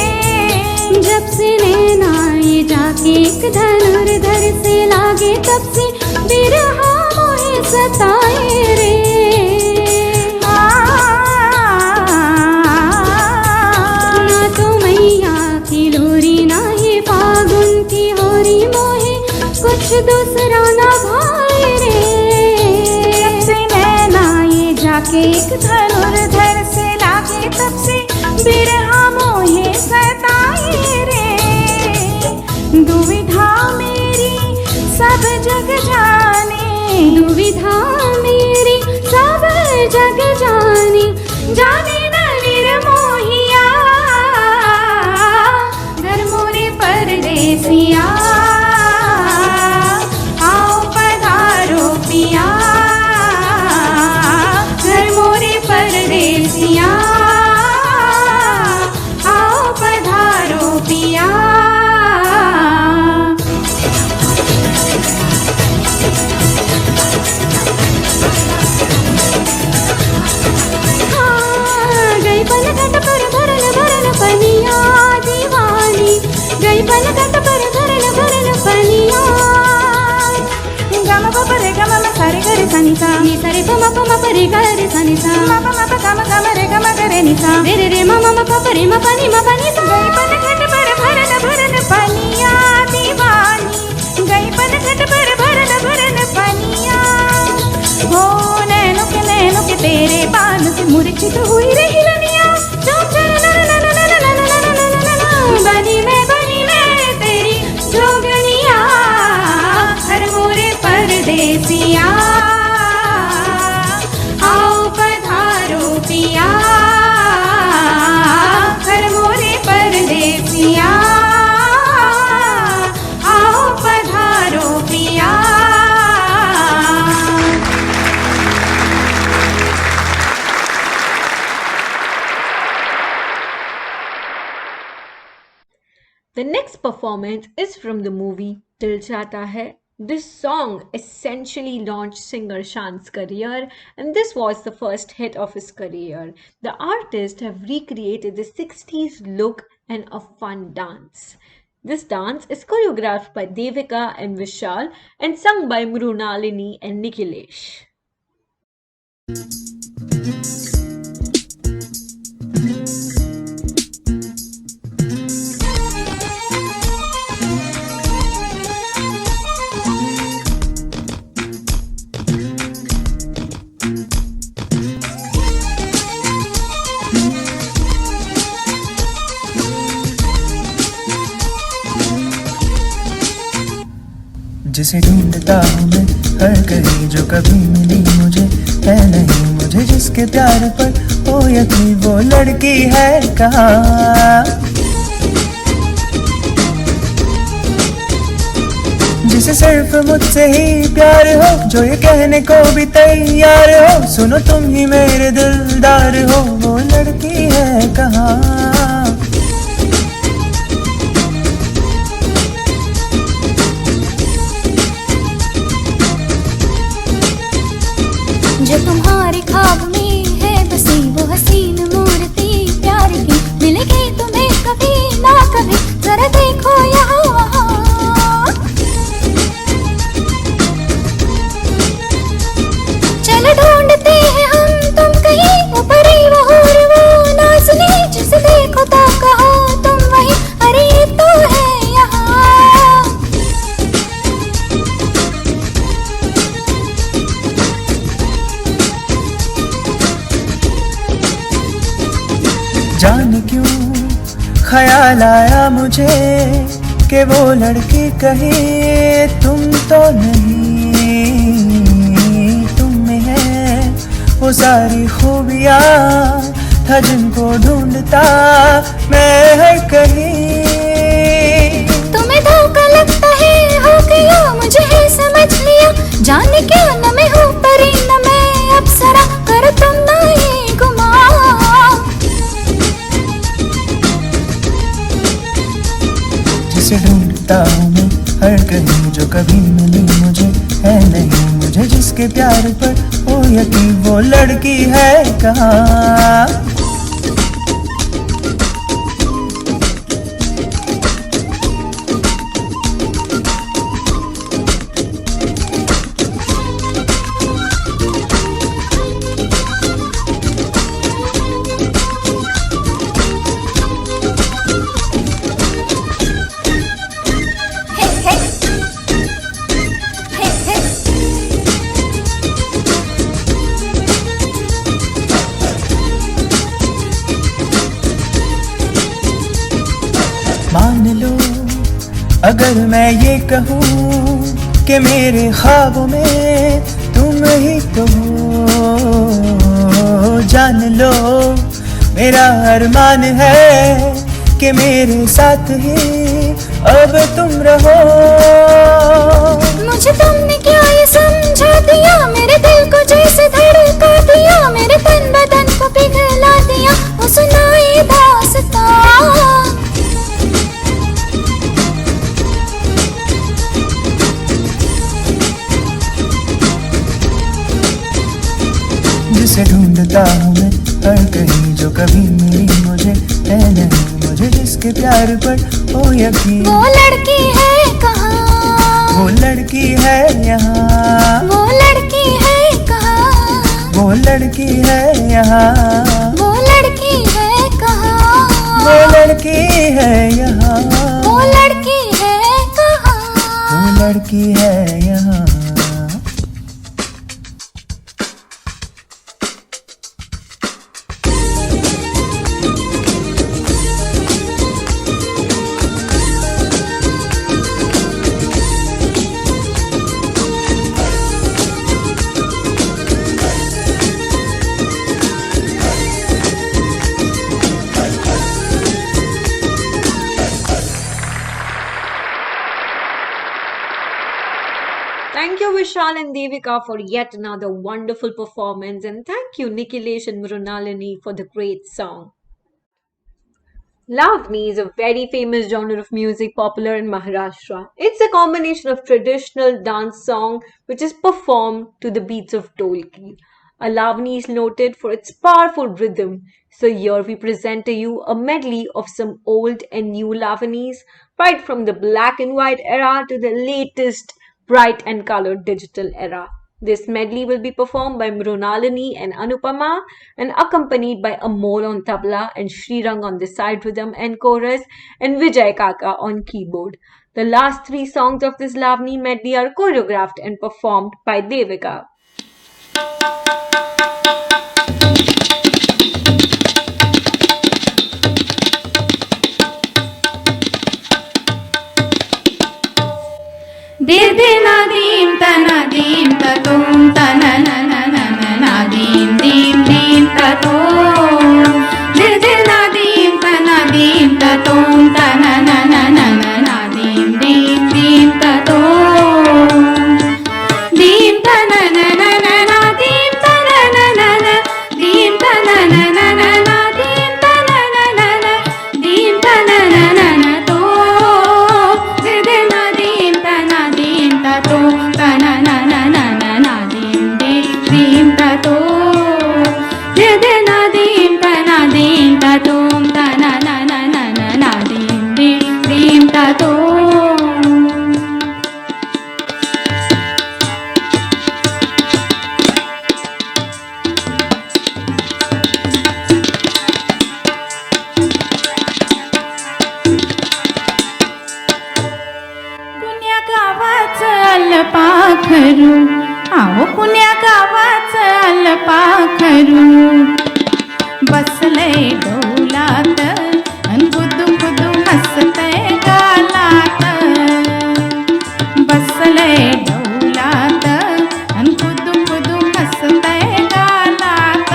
जब से नैना ये जाके एक धनुर्धर से लागे तब से बिरहा मोहे सताए रे ना तो मैया की लोरी ना ये फागुन की होरी मोहे कुछ दूसरा ना भाई रे जब से नैना ये जाके एक धनुर्धर से लागे तब से बिरहा मोहे सताए रे दुविधा मेरी सब जग जाने दुविधा मेरी सब जग जाने जाने न निर्मोहिया घर मोरे परदेसिया आओ पधारो पिया घर मोरे परदेसिया आओ पधारो पिया गई पलकट पर भरन भरन पनिया दीवानी गई पलकट पर भरन भरन पनिया गम प रे गम म सारे गरे सनी सा नी सारे प म रे गरे सनी सा म प गम रे गम गरे नी सा रे रे रे म प रे म पनी सा गई पलकट पर भरन भरन पनिया दीवानी गई पलकट पर भरन भरन पनिया हो नैनो के तेरे बाल से मूर्छित हुई रही लनिया बनी मैं तेरी जोगनिया हर मोरे परदेसिया आओ पधारो पिया हर मोरे परदेसिया आओ पधारो पिया The next performance is from the movie Dil Chahta Hai. This song essentially launched singer Shant's career, and this was the first hit of his career. The artists have recreated the 60s look and a fun dance. This dance is choreographed by Devika and Vishal and sung by Mrunalini and Nikhilesh. जिसे ढूंढता हूँ मैं हर कहीं जो कभी मिली मुझे है नहीं मुझे जिसके प्यार पर हो यकीन वो लड़की है कहाँ जिसे सिर्फ मुझसे ही प्यार हो जो ये कहने को भी तैयार हो सुनो तुम ही मेरे दिलदार हो वो लड़की है कहाँ जो तुम्हारे ख्वाब में है बसी वो हसीन मोर न देखो यहाँ वहाँ। चल ढूंढते हैं हम तुम कहीं, वो परी वो हूर वो नाज़नी, जिसे देखो तो कहो तुम वही, अरे ये तो है यहाँ। जान क्यों ख्याल आया मुझे कि वो लड़की कहीं तुम तो नहीं, तुम में है वो सारी खूबियाँ था जिनको ढूंढता मैं हर कहीं। तुम्हें धोखा लगता है हो गया, मुझे है समझ लिया, जाने क्यों न मैं हूँ परी न मैं अप्सरा, करो तुम ना ये गुमा। जिसे ढूंढता हूँ मैं हर कहीं, जो कभी मिली मुझे है नहीं, मुझे जिसके प्यार पर हो यकीन, वो लड़की है कहाँ। हे हे हे हे। मान लो अगर मैं ये कहूँ कि मेरे ख्वाबों में तुम ही तो हो, जान लो मेरा अरमान है कि मेरे साथ ही अब तुम रहो। मुझे तुमने क्या ये समझा दिया, मेरे दिल को जैसे धड़का दिया, मेरे तन बदन को पिघला दिया, वो सुनाई दास्तां। जिसे ढूंढता हूँ मैं हर कहीं, जो कभी मिली मुझे है नहीं, मुझे जिसके प्यार पर हो यकीन, वो लड़की है कहाँ, वो लड़की है यहाँ, वो लड़की है कहाँ, वो लड़की है यहाँ, वो लड़की है कहाँ, वो लड़की है यहाँ, वो लड़की है कहाँ। वो लड़की है यहाँ। Thank you, Vishal and Devika, for yet another wonderful performance, and thank you, Nikhilesh and Mrunalini, for the great song. Lavani is a very famous genre of music popular in Maharashtra. It's a combination of traditional dance song which is performed to the beats of Dolki. A Lavani is noted for its powerful rhythm. So here we present to you a medley of some old and new Lavanis, right from the black and white era to the latest bright and colored digital era. This medley will be performed by Mrunalini and Anupama and accompanied by Amol on tabla and Srirang on the side rhythm and chorus and Vijay Kaka on keyboard. The last three songs of this Lavani medley are choreographed and performed by Devika. दे दे नादीम ततोम तना ना ना ना ना नादीम दीम दीम ततोम दे दे नादीम ततोम तना ना ना ना ना नादीम दीम दीम ततोम दीम तना ना करू बसले डोलात अन खुदू खुदू हसते गालात बसले डोलात अन खुदू खुदू हसते गालात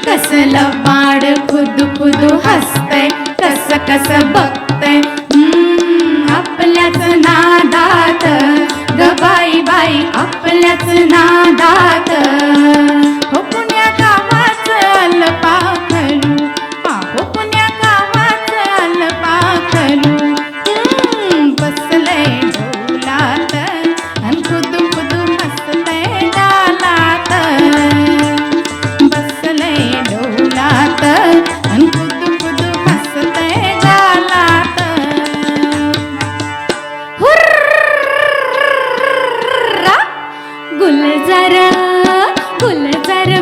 कसलं बाळ खुदू खुदू हसते कस कस बघते आपल्याच नादात ग बाई बाई आपल्याच नादात हो पुण्या गावाचं पाखरू हो पुण्या गावाचं पाखरू बसले डोलात अन खुदू खुदू हसते गालात बसले डोलात अन खुदू खुदू हसते गालात हुर्रा गुलजार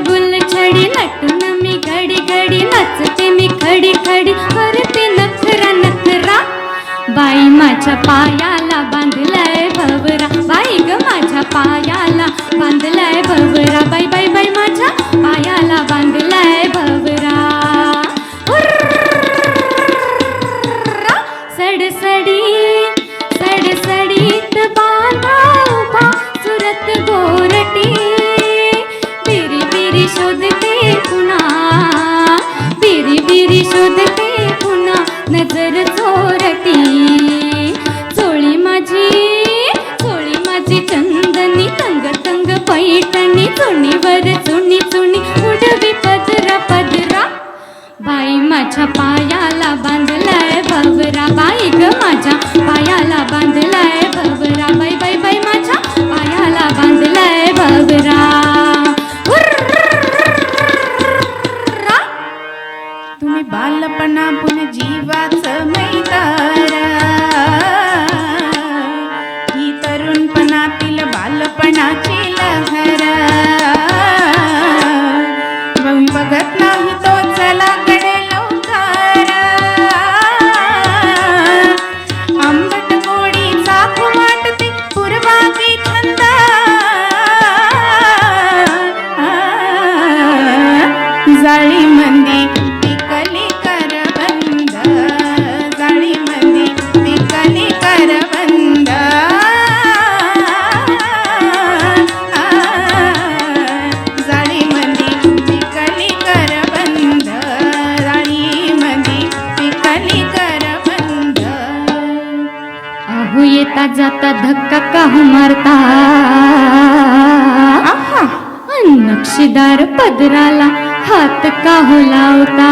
गुलछडी नटून मी घडी घडी नाचते मी खडी खडी करते नखरा नखरा बाई माझ्या पायाला बांधलाय भवरा बाई ग माझ्या पायाला बांधलाय भवरा बाई बाई बाई माझ्या पायाला बांधलाय भवरा हुर्रा सडसडी सडसडीत बांधा उभा सुरत गोरटी बिरी बिरी शोधते पुन्हा बिरी बिरी शोधते पुन्हा नजर चोरटी चोळी माझी चंदनी तंग तंग पैठणी चुणीवर चुणी चुणी उडवी पदरा पदरा बाई माझ्या पायाला बांधलाय भवरा बाई ग माझ्या पायाला बांधलाय भवरा बाई बाई बाई माझ्या पायाला बांधलाय भवरा हुर्रा तुम्ही बालपणा पुन जीवाचं मैदार ही तरुणपणातील बालपणाची लहर बघत नाही तो चला कडे लवकर आंबट गोडी चाकू वाटते पूर्वाची छंद जाळी मंदी पिकली करबंद जाळी मंदी पिकली करबंद जाळी मंदी पिकली करबंद जाळी मंदी पिकली करबंद अहो येता जाता धक्का काहू मारता नक्षीदार पदराला हात काहू लावता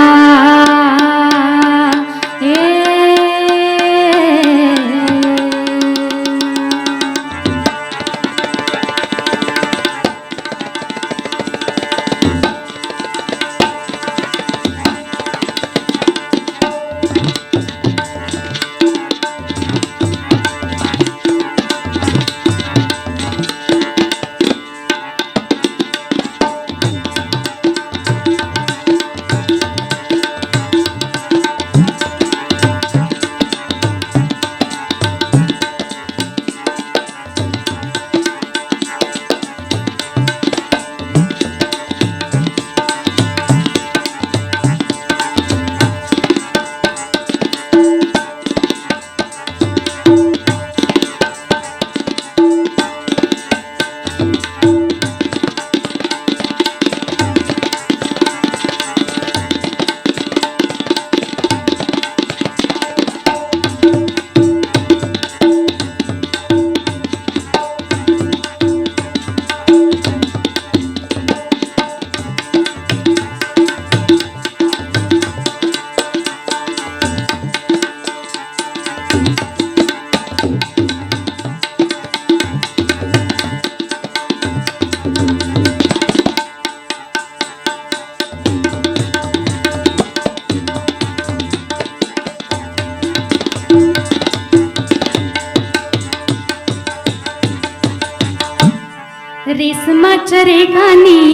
रेशमाच्या रेघानी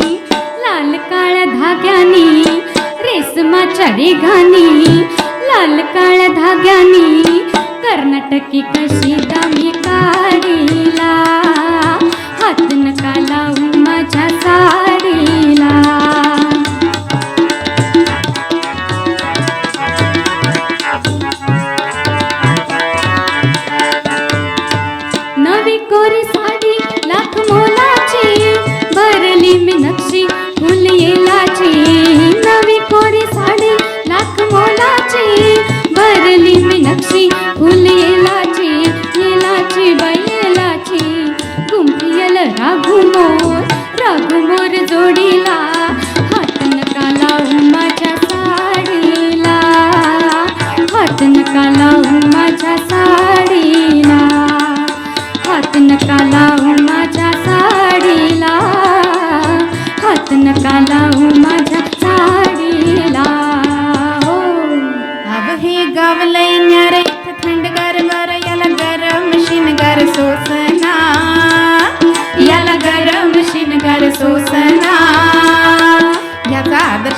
लाल काळ्या धाग्यानी रेशमाच्या रेघानी लाल काळ्या धाग्यानी कर्नाटकी कशी दामी काढीला हात नका लावून माझ्या साडीला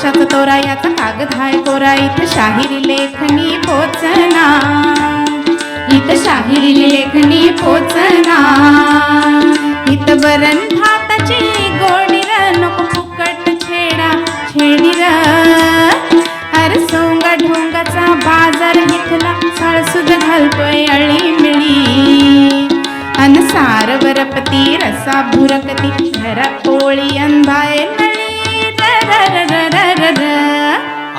कशाचा तोरा याचा कागद हाय कोरा इथं शाहिरी लेखणी पोचना इथं शाहिरी लेखणी पोचना इथं वरण भाताची गोडी र नको फुकट छेडा छेडी र अरे सोंगा ढोंगाचा बाजार घेतला साळसुद घालतोय अळी मिळी अन सार वरपती रसा भुरकती घरात पोळी अन बाहेर नळी र र र र र र र.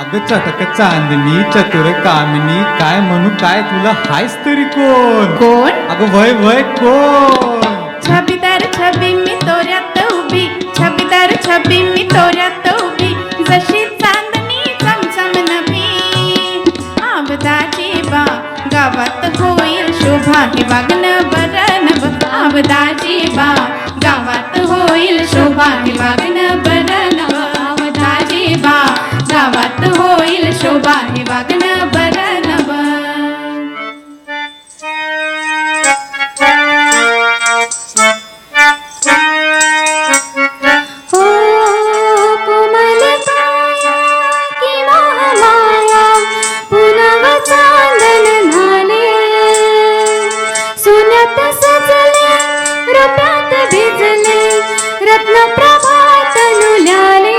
अगं चटक चांदणी चतुर कामिनी काय म्हणू काय तुला हायस तरी कोण कोण अगं वय वय कोण छबीदार छबी मी तोऱ्यात उभी छबीदार छबी मी तोऱ्यात उभी जशी चांदणी चमचम नभी आबदाची बा गावात होईल शोभा हे वागणं बरं नव आबदाची बा गावात होईल शोभा हे वागणं बरं नव आबदाची बा गावात होईल शोभा हे वागणं बरं नव. हो कोमल काया की मोहमाया पुनव चांदन झाले सोन्यात सजले रुप्यात भिजले रत्न प्रभात नुल्याले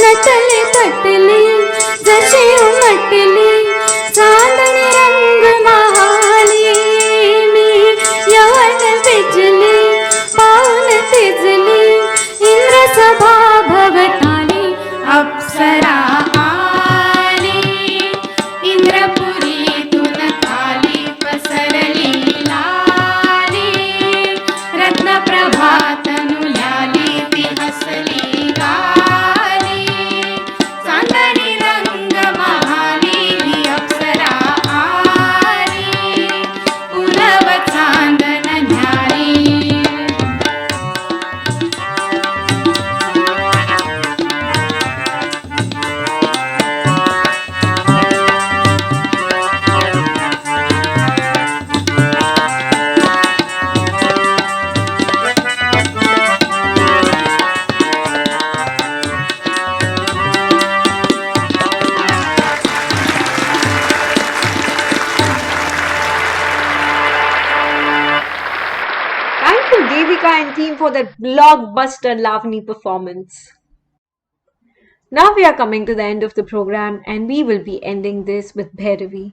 नटले तटले जशी उमटली चांदणी रंग महाली मी यवन भिजली पाऊन तिजली इंद्र सभा भवताली अप्सरा आली इंद्रपुरीतून खाली पसरली लाली रत्नप्रभात नुल्याली ती हसली गाली चांदणी रंग महाली ही अप्सरा आली पुनव चांदन न्यारी. Thank you, Devika and team, for that blockbuster Lavani performance. Now we are coming to the end of the program and we will be ending this with Bhairavi.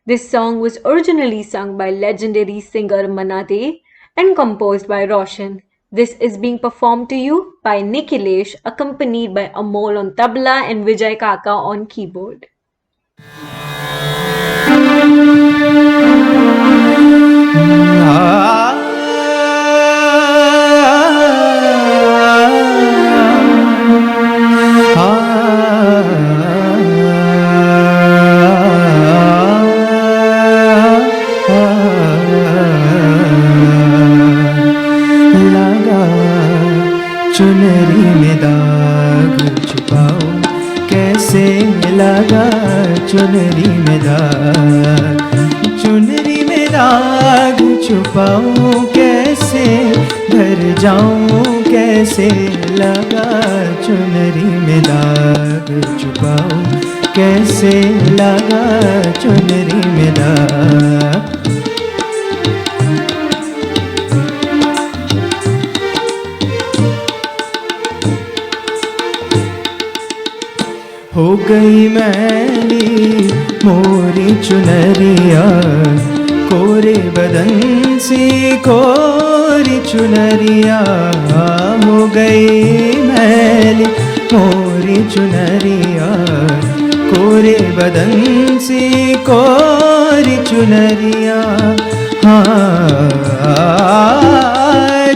This song was originally sung by legendary singer Manade and composed by Roshan. This is being performed to you by Nikhilesh, accompanied by Amol on tabla and Vijay Kaka on keyboard. लगा चुनरी में दाग छुपाओ कैसे लगा चुनरी में दाग छुपाऊं कैसे घर जाऊं कैसे लगा चुनरी में दाग छुपाऊं कैसे लगा चुनरी में दाग. हो गई मैली मोरी चुनरिया कोरे बदन से कोरी चुनरिया हो गई मैली मोरी चुनरिया कोरे बदन से कोरी चुनरिया. हाँ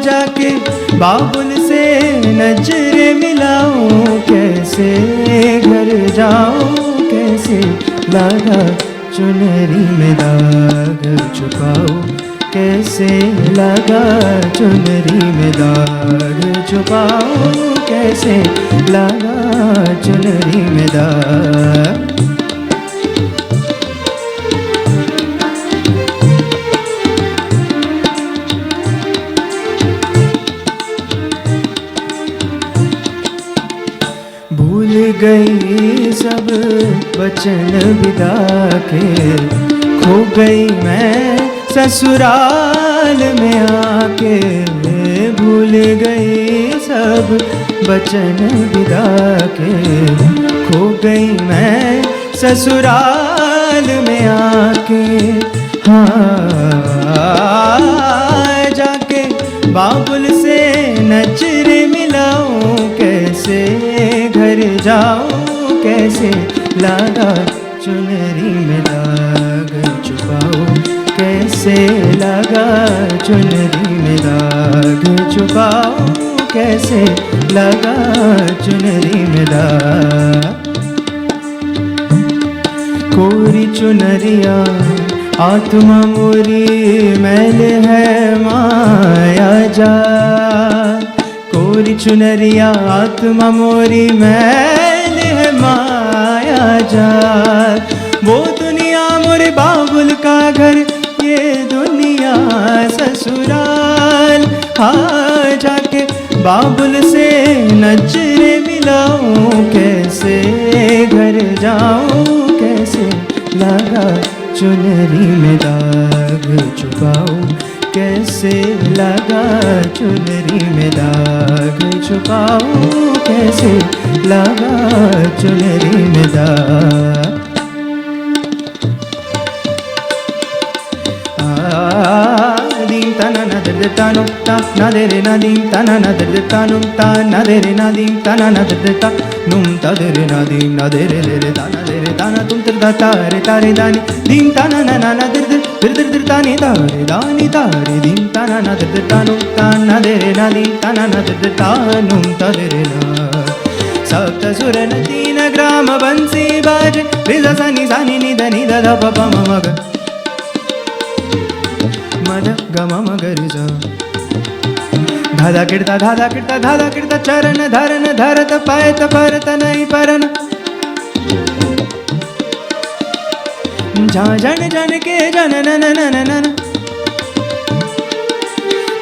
जाके बाबुल से नजर मिलाऊं कैसे घर जाऊं कैसे लगा चुनरी में दाग छुपाऊं कैसे लगा चुनरी में दाग छुपाऊं कैसे लगा चुनरी में दाग. गई सब वचन विदा के, खो गई मैं ससुराल में आके, भूल गई सब वचन विदा के, खो गई मैं ससुराल में आके। हाँ जाके बाबुल से नजरे मिलाऊं, कैसे घर जाऊं, कैसे लागा चुनरी में दाग छुपाऊं, कैसे लगा चुनरी में दाग छुपाऊं, कैसे लगा चुनरी में दाग। कोरी चुनरिया आत्मा मोरी मैल है माया जा, कोरी चुनरिया आत्मा मोरी मैल है माया जा। वो दुनिया मोरे बाबुल का घर, ये दुनिया ससुराल। हाँ जाके बाबुल से नजरे मिलाऊं, कैसे घर जाऊं, कैसे लगा चुनरी में दाग छुपाऊं, कैसे लगा चुनरी में दाग छुपाऊं, कैसे लगा चुनरी में दाग। दीम तना न दर्द तानुम ता न दे रे ना दीम तना न दर्द तानुम ता न दे रे ना दीम तना न दर्द ता नुम ता दे रे ना दीम न दे रे रे ता न दे रे ता न तुम ता तारे तारे दानी दीम तना न न दर्द दिर दिर दिर तानी तारे दानी तारे दीम तना न दर्द तानुम ता न दे रे ना दीम तना न दर्द तानुम ता दे रे ना। सप्त सुर न तीन ग्राम बंसी बाजे, रिजा सनी सानी नि ध नि ध ध प प म म ग मद ग म म ग रि सा। धाधा किड़ता धाधा किड़ता धाधा किड़ता, चरण धरन धरत पायत परत नहीं परन। झा जन जन के जन नन नन नन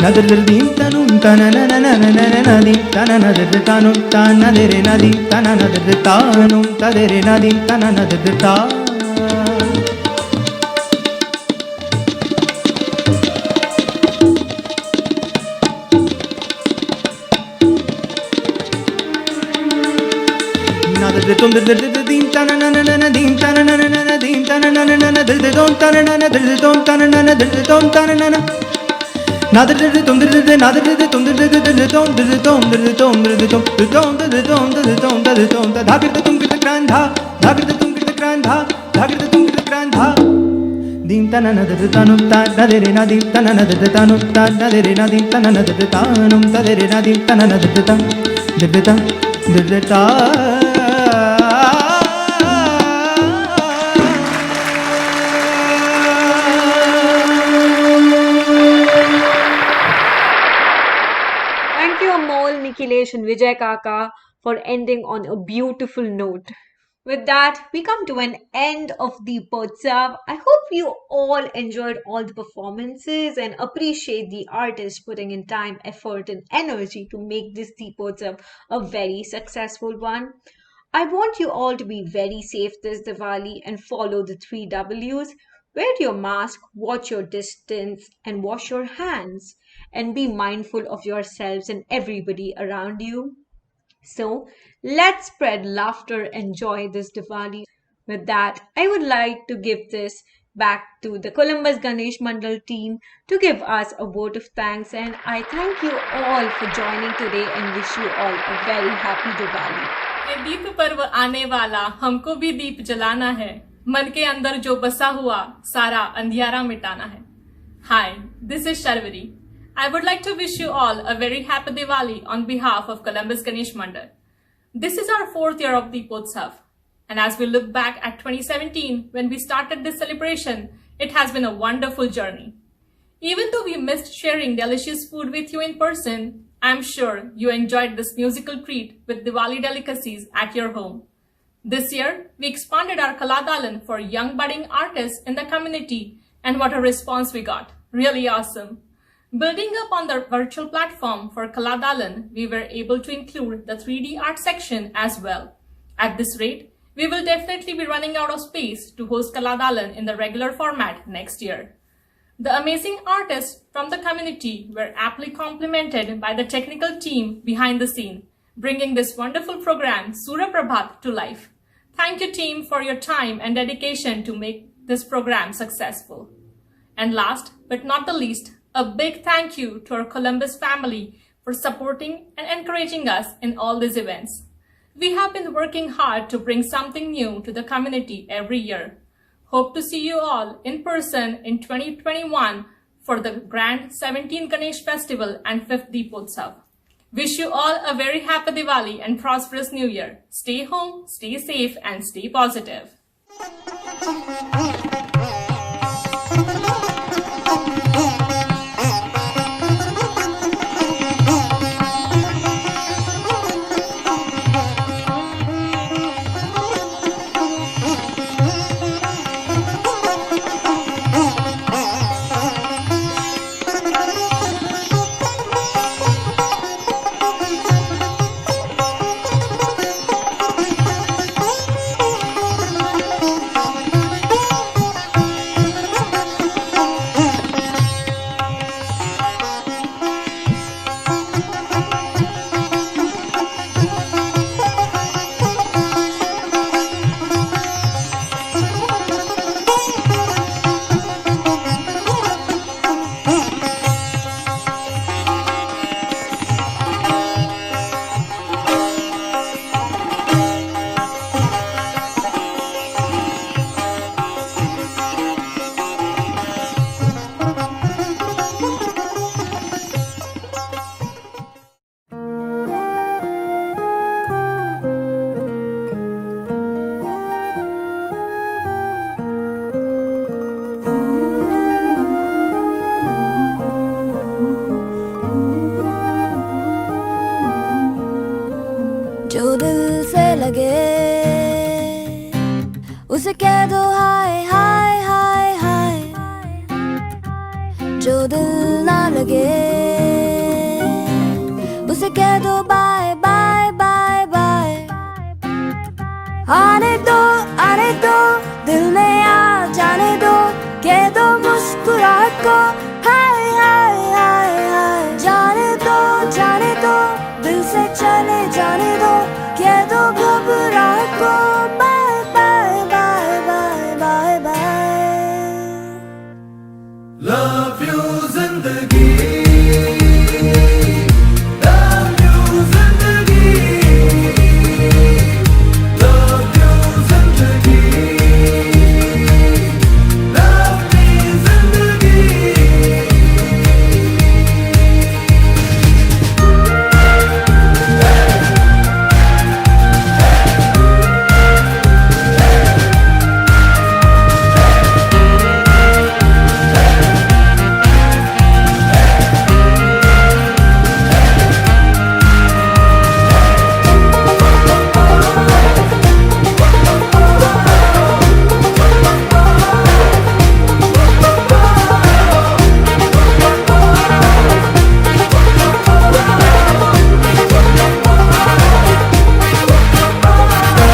नदर दर दीम तनुम तन नन नन नन नदीम तन नदर तानुम तन नदरे नदीम तन नदर तानुम तदरे नदीम तन नदर ता। तुम दर दर दीम तन नन नन दीम तन नन नन दीम तन नन नन दर दोम तन नन दर दोम तन नन दर दोम तन नन ना दर दर तुम दर दर ना दर दर तुम दर दर दर दोम दर दोम दर दोम दर दोम दर दोम दर दोम दर दोम दर दोम धा कर तुम कर क्रांधा धा कर तुम कर क्रांधा धा कर तुम कर क्रांधा। दीम तन नन दर तानुम ता न दे रे ना दीम तन नन दर तानुम ता न दे रे ना दीम तन नन दर तानुम ता दे रे ना दीम तन नन दर ता दर ता दर ता। Thank you, Amol, Nikhilesh, and Vijay Kaka for ending on a beautiful note. With that, we come to an end of Deepotsav. I hope you all enjoyed all the performances and appreciate the artists putting in time, effort, and energy to make this Deepotsav a very successful one. I want you all to be very safe this Diwali and follow the 3 W's. Wear your mask, watch your distance, and wash your hands. And be mindful of yourselves and everybody around you. So, let's spread laughter and joy this Diwali. With that, I would like to give this back to the Columbus Ganesh Mandal team to give us a vote of thanks, and I thank you all for joining today and wish you all a very happy Diwali. ये दीप पर्व आने वाला, हमको भी दीप जलाना है, मन के अंदर जो बसा हुआ सारा अंधियारा मिटाना है. Hi, this is Sharvari. I would like to wish you all a very happy Diwali on behalf of Columbus Ganesh Mandal. This is our 4th year of Deepotsav, and as we look back at 2017 when we started this celebration, it has been a wonderful journey. Even though we missed sharing delicious food with you in person, I'm sure you enjoyed this musical treat with Diwali delicacies at your home. This year, we expanded our Kaladalan for young budding artists in the community, and what a response we got. Really awesome. Building up on the virtual platform for Kaladalan, we were able to include the 3D art section as well. At this rate, we will definitely be running out of space to host Kaladalan in the regular format next year. The amazing artists from the community were aptly complemented by the technical team behind the scene, bringing this wonderful program Surya Prabhat to life. Thank you, team, for your time and dedication to make this program successful. And last but not the least, a big thank you to our Columbus family for supporting and encouraging us in all these events. We have been working hard to bring something new to the community every year. Hope to see you all in person in 2021 for the grand 17th Ganesh Festival and 5th Deepotsav. Wish you all a very happy Diwali and prosperous New Year. Stay home, stay safe, and stay positive. जो दिल से लगे उसे कह दो हाय हाय हाय हाय, जो दिल ना लगे उसे कह दो बाय बाय बाय बाय। आने दो दिल में आ जाने दो, कह दो मुस्कुराहट को हाय हाय हाय हाय। जाने दो दिल से चले जाने दो, कह दो घबराहट को bye bye bye bye bye bye. Love you जिंदगी, लव यू जिंदगी, लव यू जिंदगी, लव मी जिंदगी।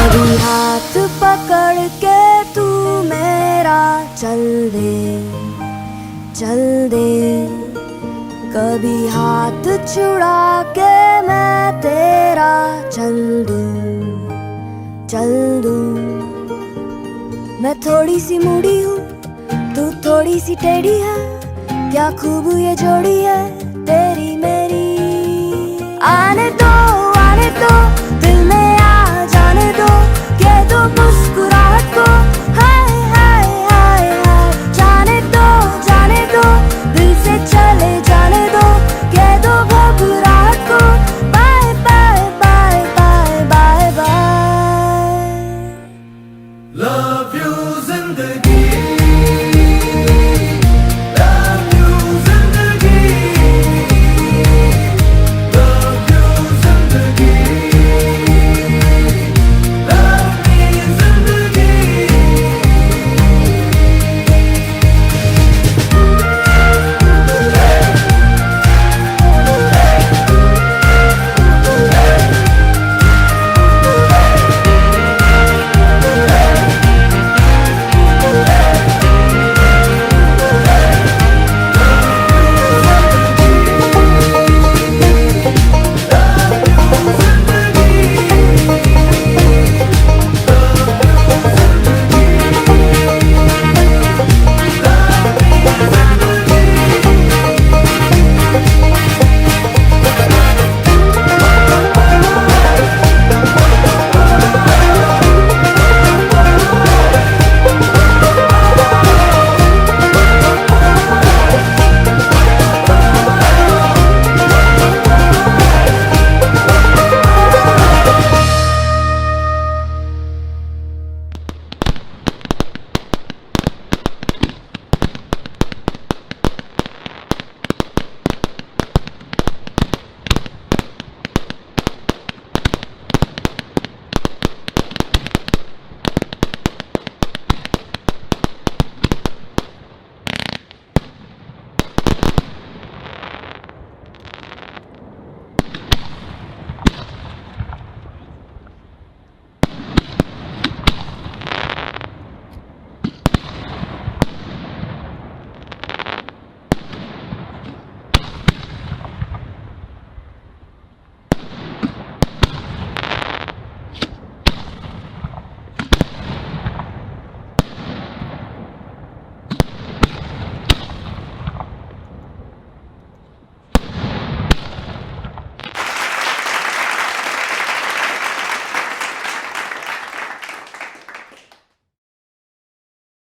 कभी हाथ पकड़ के तू मेरा चल दे, कभी हाथ छुड़ा के मैं तेरा चल दूं। मैं थोड़ी सी मूडी हूँ, तू थोड़ी सी टेढ़ी है, क्या खूब ये जोड़ी है तेरी मेरी। आने दो